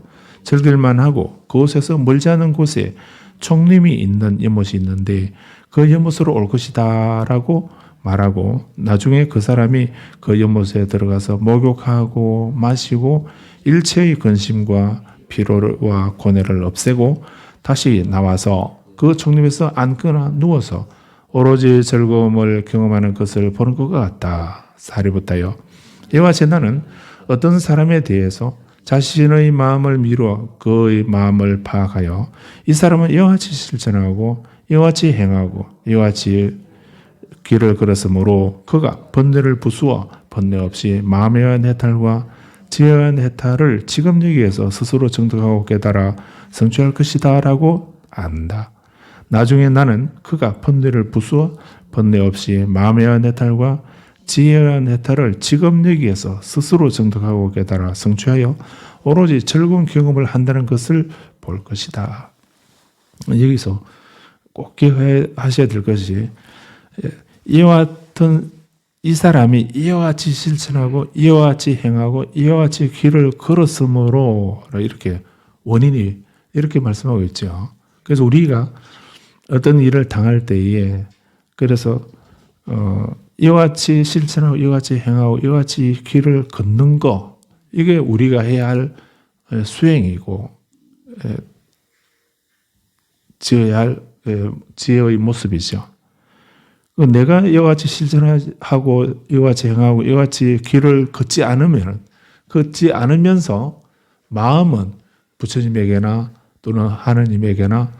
즐길만 하고, 그곳에서 멀지 않은 곳에 총림이 있는 연못이 있는데 그 연못으로 올 것이다 라고 말하고, 나중에 그 사람이 그 연못에 들어가서 목욕하고 마시고 일체의 근심과 피로와 고뇌를 없애고 다시 나와서 그 총림에서 앉거나 누워서 오로지 즐거움을 경험하는 것을 보는 것 같다. 사리부타여, 이와 같이 나는 어떤 사람에 대해서 자신의 마음을 미루어 그의 마음을 파악하여 이 사람은 이와 같이 실천하고 이와 같이 행하고 이와 같이 길을 걸었으므로 그가 번뇌를 부수어 번뇌 없이 마음에 의한 해탈과 지혜에 의한 해탈을 지금 여기에서 스스로 정득하고 깨달아 성취할 것이다 라고 안다. 나중에 나는 그가 번뇌를 부수어 번뇌 없이 마음에 의한 해탈과 지혜에 의한 해탈을 지금 여기에서 스스로 정득하고 깨달아 성취하여 오로지 즐거운 경험을 한다는 것을 볼 것이다. 여기서 꼭 기억하셔야 될 것이, 이와 같은 이 사람이 이와 같이 실천하고 이와 같이 행하고 이와 같이 길을 걸었으므로 이렇게 원인이 이렇게 말씀하고 있죠. 그래서 우리가 어떤 일을 당할 때에 그래서 이와 같이 실천하고 이와 같이 행하고 이와 같이 길을 걷는 거, 이게 우리가 해야 할 수행이고 지어야 할 지혜의 모습이죠. 내가 이와 같이 실천하고 이와 같이 행하고 이와 같이 길을 걷지 않으면서 마음은 부처님에게나 또는 하느님에게나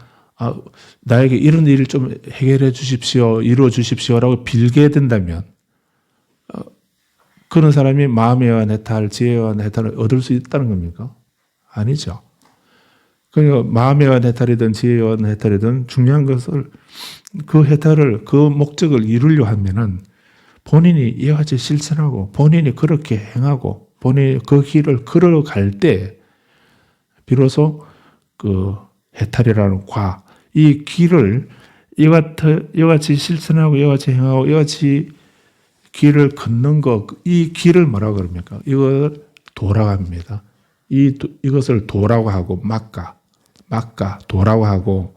나에게 이런 일을 좀 해결해 주십시오, 이루어 주십시오라고 빌게 된다면 그런 사람이 마음에 의한 해탈, 지혜에 의한 해탈을 얻을 수 있다는 겁니까? 아니죠. 그러니까 마음에 의한 해탈이든 지혜에 의한 해탈이든 중요한 것을 그 해탈을, 그 목적을 이루려 하면은 본인이 이와 같이 실천하고 본인이 그렇게 행하고 본인이 그 길을 걸어갈 때 비로소 그 해탈이라는 과, 이 길을 이와 같이 실천하고 이와 같이 행하고 이와 같이 길을 걷는 것, 이 길을 뭐라고 그럽니까? 이걸 도라고 합니다. 이것을 도라고 하고 도라고 하고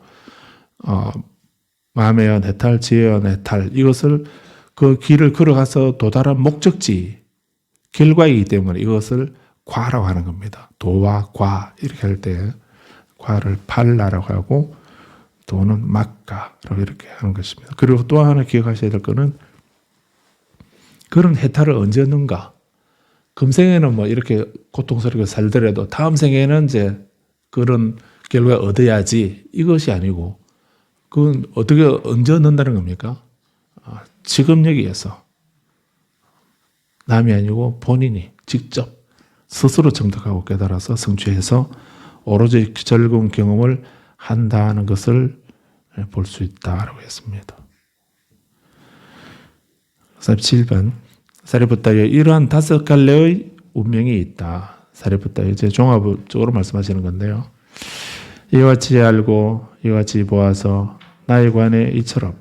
마음에 의한 해탈, 지혜에 의한 해탈, 이것을 그 길을 걸어가서 도달한 목적지, 결과이기 때문에 이것을 과라고 하는 겁니다. 도와 과 이렇게 할 때 과를 팔라라고 하고 도는 막가라고 이렇게 하는 것입니다. 그리고 또 하나 기억하셔야 될 것은 그런 해탈을 언제 얻는가? 금생에는 뭐 이렇게 고통스럽게 살더라도 다음 생에는 이제 그런 결과를 얻어야지, 이것이 아니고 그건 어떻게 언제 얻는다는 겁니까? 지금 여기에서 남이 아니고 본인이 직접 스스로 정득하고 깨달아서 성취해서 오로지 즐거운 경험을 한다는 것을 볼 수 있다라고 했습니다. 37번, 사리푸타여, 이러한 5갈래의 운명이 있다. 사리푸타여, 이제 종합적으로 말씀하시는 건데요. 이와 같이 알고 이와 같이 보아서 나에 관해 이처럼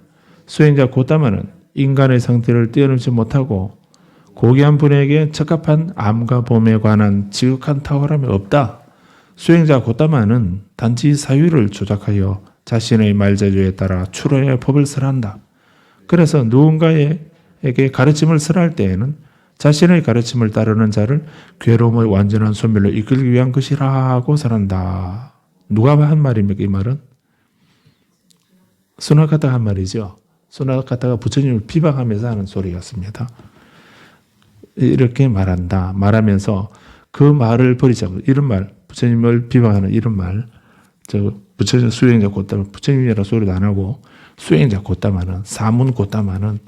수행자 고따마는 인간의 상태를 뛰어넘지 못하고 고귀한 분에게 적합한 암과 봄에 관한 지극한 탁월함이 없다. 수행자 고따마는 단지 사유를 조작하여 자신의 말재주에 따라 추론의 법을 설한다. 그래서 누군가에게 가르침을 설할 때에는 자신의 가르침을 따르는 자를 괴로움의 완전한 소멸로 이끌기 위한 것이라고 설한다. 누가 한 말입니까? 이 말은? 수나카타가 한 말이죠. 수나카타가 부처님을 비방하면서 하는 소리였습니다. 이렇게 말한다. 말하면서 그 말을 버리자고, 이런 말, 부처님을 비방하는 이런 말, 부처님 수행자 곧다마, 부처님이라는 소리도 안 하고 수행자 곧다마는, 사문 곧다마는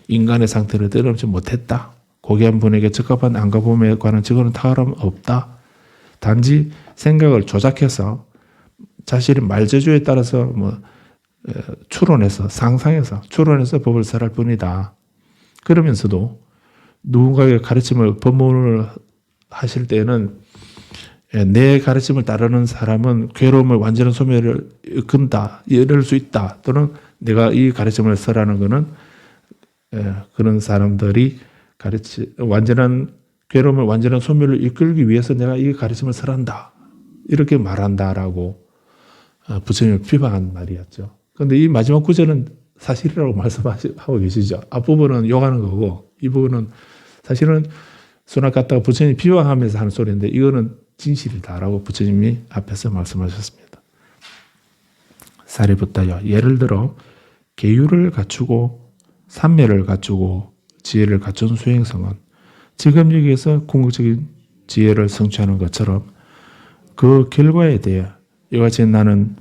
인간의 상태를 뛰어넘지 못했다. 고귀한 분에게 적합한 안과 봄에 관한 증거는 탁월함 없다. 단지 생각을 조작해서 자신의 말재주에 따라서 추론해서, 상상해서 추론해서 법을 설할 뿐이다. 그러면서도 누군가의 가르침을 법문을 하실 때는 내 가르침을 따르는 사람은 괴로움을 완전한 소멸을 이끈다, 이럴 수 있다. 또는 내가 이 가르침을 설하는 것은 그런 사람들이 완전한 괴로움을 완전한 소멸을 이끌기 위해서 내가 이 가르침을 설한다. 이렇게 말한다라고 부처님을 비방한 말이었죠. 그런데 이 마지막 구절은 사실이라고 말씀하고 계시죠. 앞부분은 욕하는 거고 이 부분은 사실은 수납 갖다가 부처님이 비방하면서 하는 소리인데 이거는 진실이다라고 부처님이 앞에서 말씀하셨습니다. 사리부타여, 예를 들어 계율을 갖추고 삼매를 갖추고 지혜를 갖춘 수행성은 지금 여기에서 궁극적인 지혜를 성취하는 것처럼 그 결과에 대해 이와 같이 나는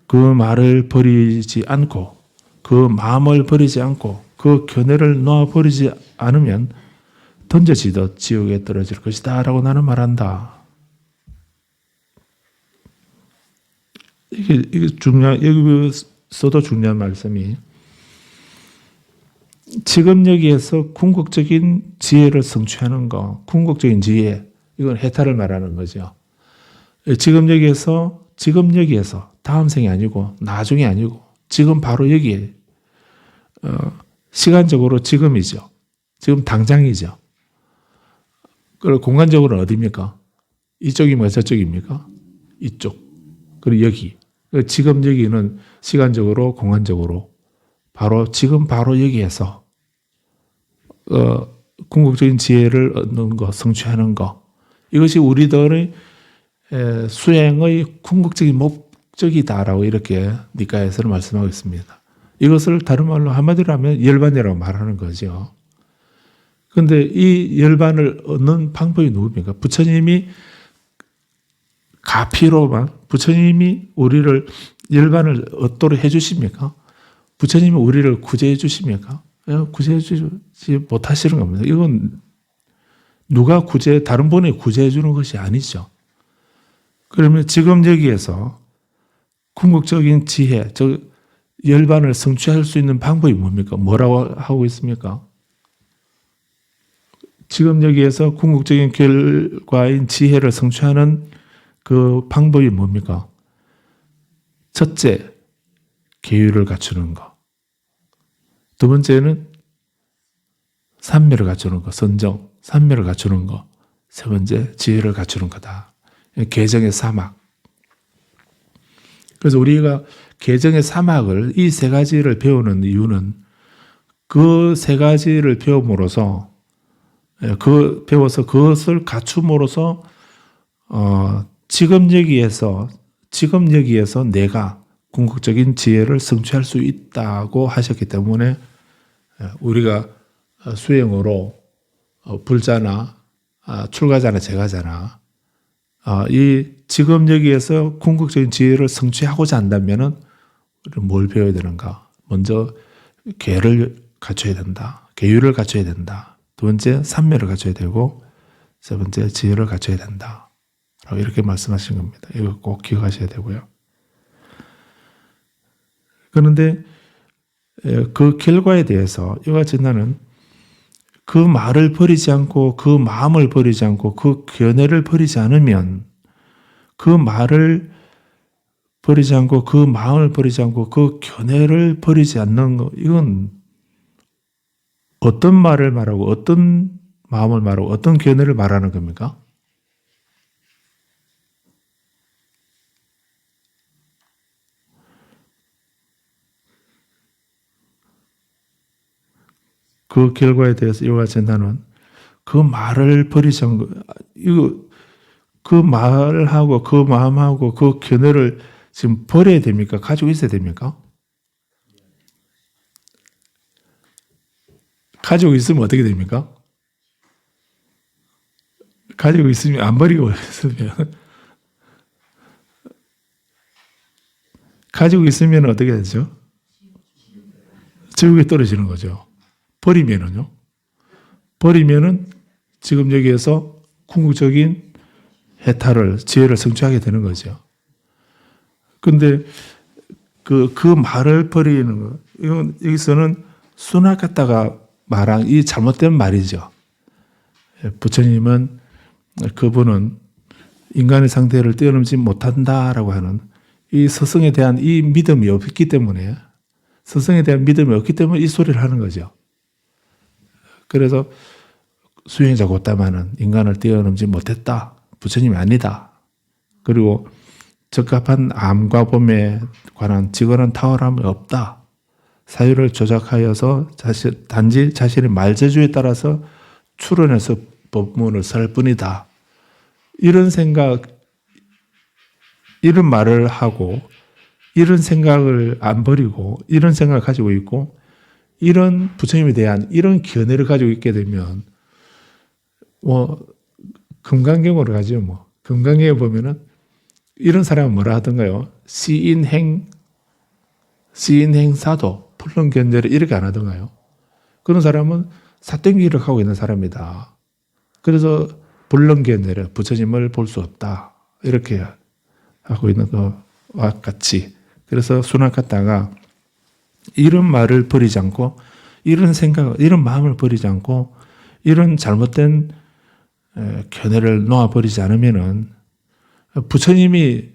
그 말을 버리지 않고 그 마음을 버리지 않고 그 견해를 놓아버리지 않으면 던져지듯 지옥에 떨어질 것이다 라고 나는 말한다. 이게 여기서도 중요한 말씀이 지금 여기에서 궁극적인 지혜를 성취하는 거, 궁극적인 지혜, 이건 해탈을 말하는 거죠. 지금 여기에서 다음 생이 아니고 나중이 아니고 지금 바로 여기에 시간적으로 지금이죠. 지금 당장이죠. 그리고 공간적으로는 어디입니까? 이쪽입니까? 저쪽입니까? 이쪽. 그리고 여기. 지금 여기는 시간적으로 공간적으로 바로 지금 바로 여기에서 궁극적인 지혜를 얻는 것, 성취하는 것. 이것이 우리들의 수행의 궁극적인 목적이다라고 이렇게 니까에서는 말씀하고 있습니다. 이것을 다른 말로 한마디로 하면 열반이라고 말하는 거죠. 그런데 이 열반을 얻는 방법이 누굽니까? 부처님이 가피로만 부처님이 우리를 열반을 얻도록 해주십니까? 부처님이 우리를 구제해 주십니까? 구제해 주지 못하시는 겁니다. 이건 누가 다른 분이 구제해 주는 것이 아니죠. 그러면 지금 여기에서 궁극적인 지혜, 열반을 성취할 수 있는 방법이 뭡니까? 뭐라고 하고 있습니까? 지금 여기에서 궁극적인 결과인 지혜를 성취하는 그 방법이 뭡니까? 첫째, 계율을 갖추는 것. 두 번째는 삼매를 갖추는 것, 선정, 삼매를 갖추는 것. 세 번째, 지혜를 갖추는 거다. 계정의 사막. 그래서 우리가 계정의 사막을 이 세 가지를 배우는 이유는 그 세 가지를 배움으로써 배워서 그것을 갖춤으로써 지금 여기에서 내가 궁극적인 지혜를 성취할 수 있다고 하셨기 때문에 우리가 수행으로 불자나 출가자나 제가자나 이 지금 여기에서 궁극적인 지혜를 성취하고자 한다면은 뭘 배워야 되는가? 먼저 계를 갖춰야 된다. 계율을 갖춰야 된다. 두 번째 삼매를 갖춰야 되고 세 번째 지혜를 갖춰야 된다. 라고 이렇게 말씀하신 겁니다. 이거 꼭 기억하셔야 되고요. 그런데 그 결과에 대해서 이와 같이 나는 그 말을 버리지 않고 그 마음을 버리지 않고 그 견해를 버리지 않으면 그 말을 버리지 않고 그 마음을 버리지 않고 그 견해를 버리지 않는 것, 이건 어떤 말을 말하고 어떤 마음을 말하고 어떤 견해를 말하는 겁니까? 그 결과에 대해서 이와 같이 나는 그 말을 버리지 않고 그 말하고 그 마음하고 그 견해를 지금 버려야 됩니까? 가지고 있어야 됩니까? 가지고 있으면 어떻게 됩니까? 가지고 있으면 안 버리고 있으면 가지고 있으면 어떻게 되죠? 지옥에 떨어지는 거죠. 버리면은요. 버리면은 지금 여기에서 궁극적인 해탈을, 지혜를 성취하게 되는 거죠. 근데 그 말을 버리는 거, 이건 여기서는 순학 갖다가 말한 이 잘못된 말이죠. 부처님은 그분은 인간의 상태를 뛰어넘지 못한다라고 하는 이 스승에 대한 이 믿음이 없기 때문에 이 소리를 하는 거죠. 그래서 수행자 곧다마는 인간을 뛰어넘지 못했다. 부처님이 아니다. 그리고 적합한 암과 봄에 관한 직원은 탁월함이 없다. 사유를 조작하여서 단지 자신의 말재주에 따라서 추론해서 법문을 설 뿐이다. 이런 말을 하고 이런 생각을 안 버리고 이런 생각을 가지고 있고 이런 부처님에 대한 이런 견해를 가지고 있게 되면 뭐 금강경으로 가죠. 뭐 금강경에 보면은 이런 사람은 뭐라 하던가요? 시인행사도 불능견제를 이렇게 안 하던가요? 그런 사람은 사땡기를 하고 있는 사람이다. 그래서 불능견제를 부처님을 볼 수 없다. 이렇게 하고 있는 것과 같이 그래서 수나카타가 이런 말을 버리지 않고 이런 생각, 이런 마음을 버리지 않고 이런 잘못된 견해를 놓아버리지 않으면은 부처님이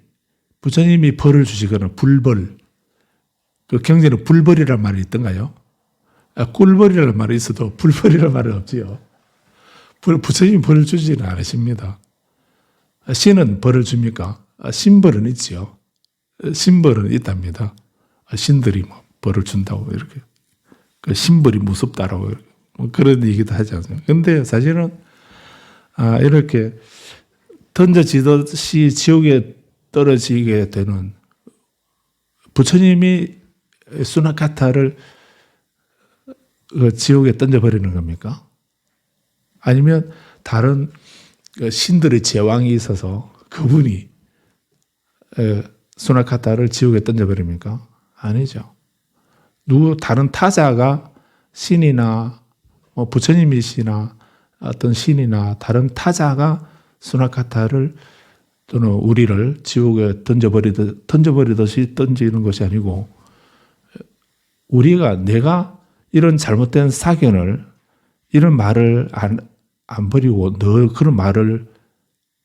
벌을 주시거나 불벌, 그 경제는 불벌이라는 말이 있던가요? 꿀벌이라는 말이 있어도 불벌이라는 말은 없지요. 부처님이 벌을 주지는 않으십니다. 신은 벌을 줍니까? 신벌은 있지요. 신벌은 있답니다. 신들이 뭐 벌을 준다고 이렇게. 그 신벌이 무섭다라고 뭐 그런 얘기도 하지 않습니까? 근데 사실은 이렇게 던져지듯이 지옥에 떨어지게 되는 부처님이 수나카타를 지옥에 던져버리는 겁니까? 아니면 다른 신들의 제왕이 있어서 그분이 수나카타를 지옥에 던져버립니까? 아니죠. 다른 타자가 신이나 뭐 부처님이시나 어떤 신이나 다른 타자가 수나카타를 또는 우리를 지옥에 던져버리듯이 던지는 것이 아니고 내가 이런 잘못된 사견을 이런 말을 안 버리고 늘 그런 말을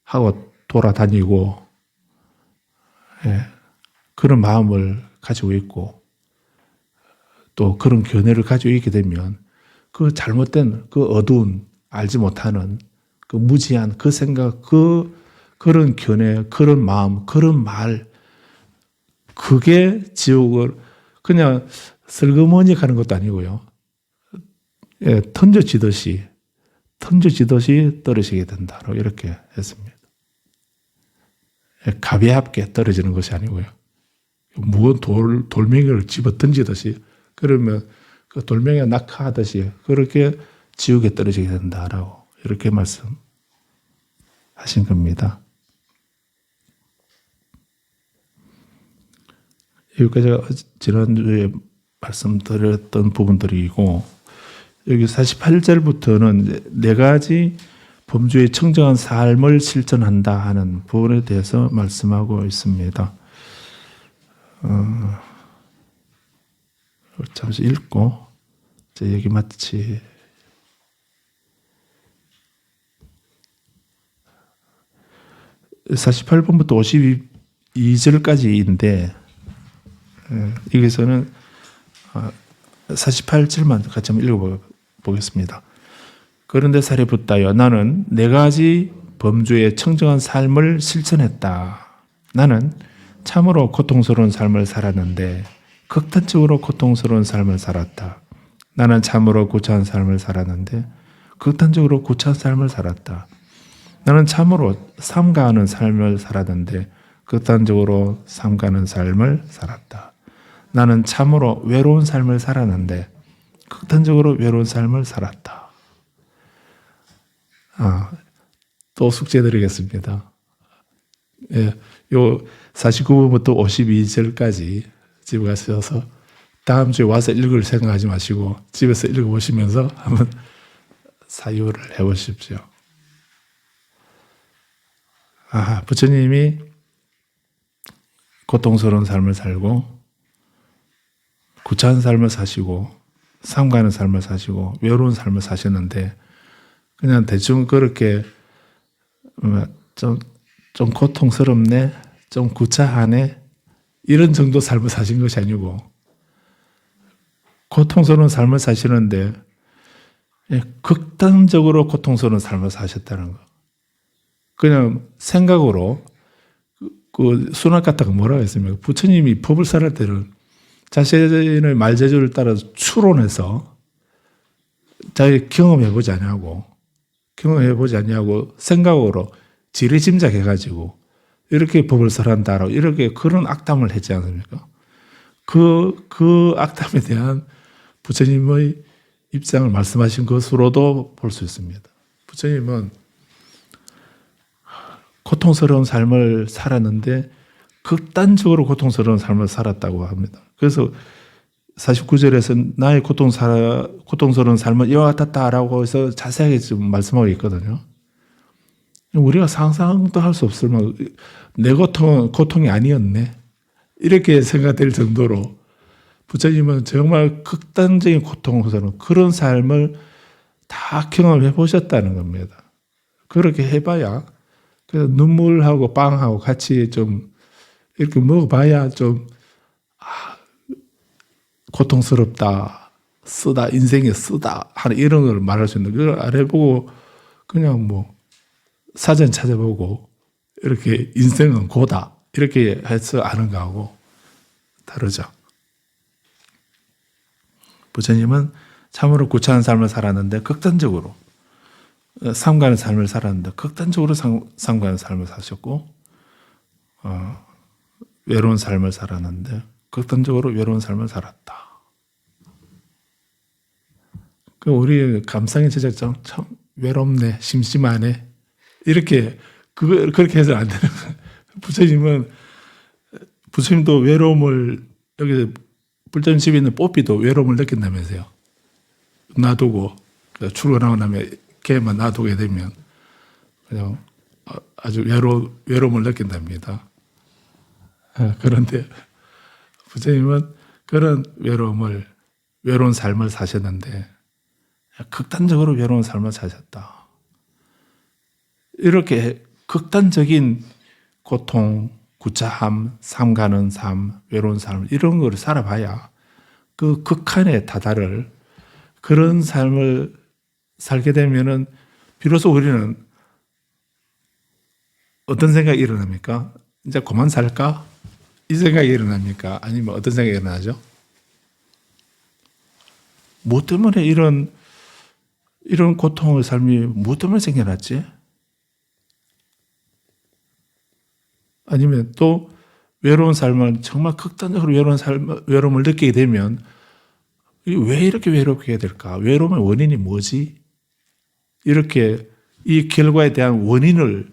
하고 돌아다니고 그런 마음을 가지고 있고 또 그런 견해를 가지고 있게 되면 그 잘못된 그 어두운 알지 못하는 그 무지한 그 생각 그런 견해 그런 마음 그런 말 그게 지옥을 그냥 슬그머니 가는 것도 아니고요. 던져지듯이 떨어지게 된다고 이렇게 했습니다. 가볍게 떨어지는 것이 아니고요. 무거운 돌멩이를 집어 던지듯이 그러면 그 돌멩이가 낙하하듯이 그렇게 지옥에 떨어지게 된다라고 이렇게 말씀하신 겁니다. 여기까지가 지난주에 말씀드렸던 부분들이고 여기 48절부터는 네 가지 범주의 청정한 삶을 실천한다 하는 부분에 대해서 말씀하고 있습니다. 잠시 읽고 이제 여기 마치 48번부터 52절까지인데 여기서는 48절만 같이 한번 읽어보겠습니다. 그런데 사리부타여 나는 네 가지 범주의 청정한 삶을 실천했다. 나는 참으로 고통스러운 삶을 살았는데 극단적으로 고통스러운 삶을 살았다. 나는 참으로 구차한 삶을 살았는데 극단적으로 구차한 삶을 살았다. 나는 참으로 삼가하는 삶을 살았는데 극단적으로 삼가하는 삶을 살았다. 나는 참으로 외로운 삶을 살았는데 극단적으로 외로운 삶을 살았다. 또 숙제 드리겠습니다. 요 49번부터 52절까지 집에 가셔서 다음 주에 와서 읽을 생각하지 마시고 집에서 읽어보시면서 한번 사유를 해보십시오. 부처님이 고통스러운 삶을 살고 구차한 삶을 사시고 삼가하는 삶을 사시고 외로운 삶을 사셨는데 그냥 대충 그렇게 좀 고통스럽네, 좀 구차하네 이런 정도 삶을 사신 것이 아니고 고통스러운 삶을 사시는데 극단적으로 고통스러운 삶을 사셨다는 거. 그냥 생각으로 그 수나카타가 뭐라고 했습니까? 부처님이 법을 살할 때는 자신의 말재주를 따라 추론해서 자기 경험해보지 않냐고 생각으로 지레짐작해가지고 이렇게 법을 설한다라고 이렇게 그런 악담을 했지 않습니까? 그 악담에 대한 부처님의 입장을 말씀하신 것으로도 볼 수 있습니다. 부처님은 고통스러운 삶을 살았는데 극단적으로 고통스러운 삶을 살았다고 합니다. 그래서 49절에서 나의 고통스러운 삶은 이와 같았다라고 해서 자세하게 좀 말씀하고 있거든요. 우리가 상상도 할 수 없을 만큼 내 고통은 고통이 아니었네. 이렇게 생각될 정도로 부처님은 정말 극단적인 고통스러운 그런 삶을 다 경험해 보셨다는 겁니다. 그렇게 해봐야 그래서 눈물하고 빵하고 같이 좀 이렇게 먹어봐야 좀 고통스럽다, 쓰다, 인생이 쓰다 하는 이런 걸 말할 수 있는 그걸 안 해보고 그냥 뭐 사전 찾아보고 이렇게 인생은 고다 이렇게 해서 아는 거하고 다르죠. 부처님은 참으로 구차한 삶을 살았는데 극단적으로 삼가는 삶을 살았는데 극단적으로 삼가는 삶을 사셨고 외로운 삶을 살았는데 극단적으로 외로운 삶을 살았다. 그 우리 감상의 제작장 참 외롭네, 심심하네 이렇게 그렇게 해서 안 되는 거예요. 부처님도 외로움을 여기 불전 집에 있는 뽀삐도 외로움을 느낀다면서요. 놔두고 출근하고 나면 걔만 놔두게 되면 그냥 아주 외로움을 느낀답니다. 그런데 부처님은 그런 외로운 삶을 사셨는데 극단적으로 외로운 삶을 사셨다. 이렇게 극단적인 고통, 구차함, 삼가는 삶, 외로운 삶 이런 걸 살아봐야 그 극한에 다다를 그런 삶을 살게 되면은 비로소 우리는 어떤 생각이 일어납니까? 이제 그만 살까? 이 생각이 일어납니까? 아니면 어떤 생각이 일어나죠? 뭐 때문에 이런 고통의 삶이 뭐 때문에 생겨났지? 아니면 또 외로운 삶을 정말 극단적으로 외로움을 느끼게 되면 왜 이렇게 외롭게 될까? 외로움의 원인이 뭐지? 이렇게 이 결과에 대한 원인을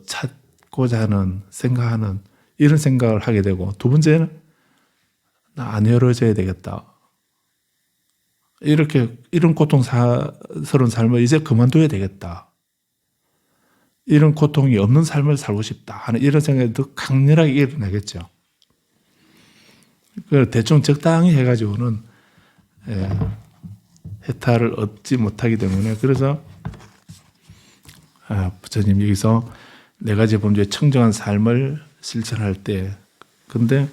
찾고자 하는 생각하는 이런 생각을 하게 되고 두 번째는 나 안 외로워져야 되겠다. 이런 고통스러운 삶을 이제 그만둬야 되겠다. 이런 고통이 없는 삶을 살고 싶다 하는 이런 생각이 더 강렬하게 일어나겠죠. 대충 적당히 해가지고는 해탈을 얻지 못하기 때문에 그래서 부처님 여기서 네 가지 범주의 청정한 삶을 실천할 때 근데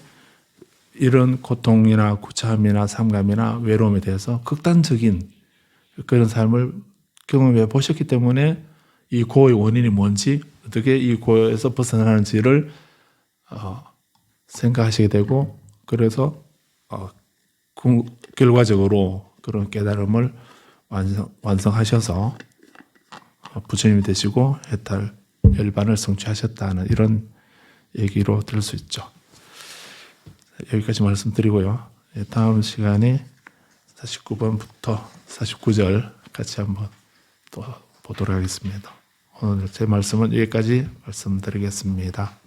이런 고통이나 구차함이나 삼감이나 외로움에 대해서 극단적인 그런 삶을 경험해 보셨기 때문에 이 고의 원인이 뭔지 어떻게 이 고에서 벗어나는지를 생각하시게 되고 그래서 결과적으로 그런 깨달음을 완성하셔서 부처님이 되시고 해탈 열반을 성취하셨다는 이런 얘기로 들을 수 있죠. 여기까지 말씀드리고요. 다음 시간에 49번부터 49절 같이 한번 또 보도록 하겠습니다. 오늘 제 말씀은 여기까지 말씀드리겠습니다.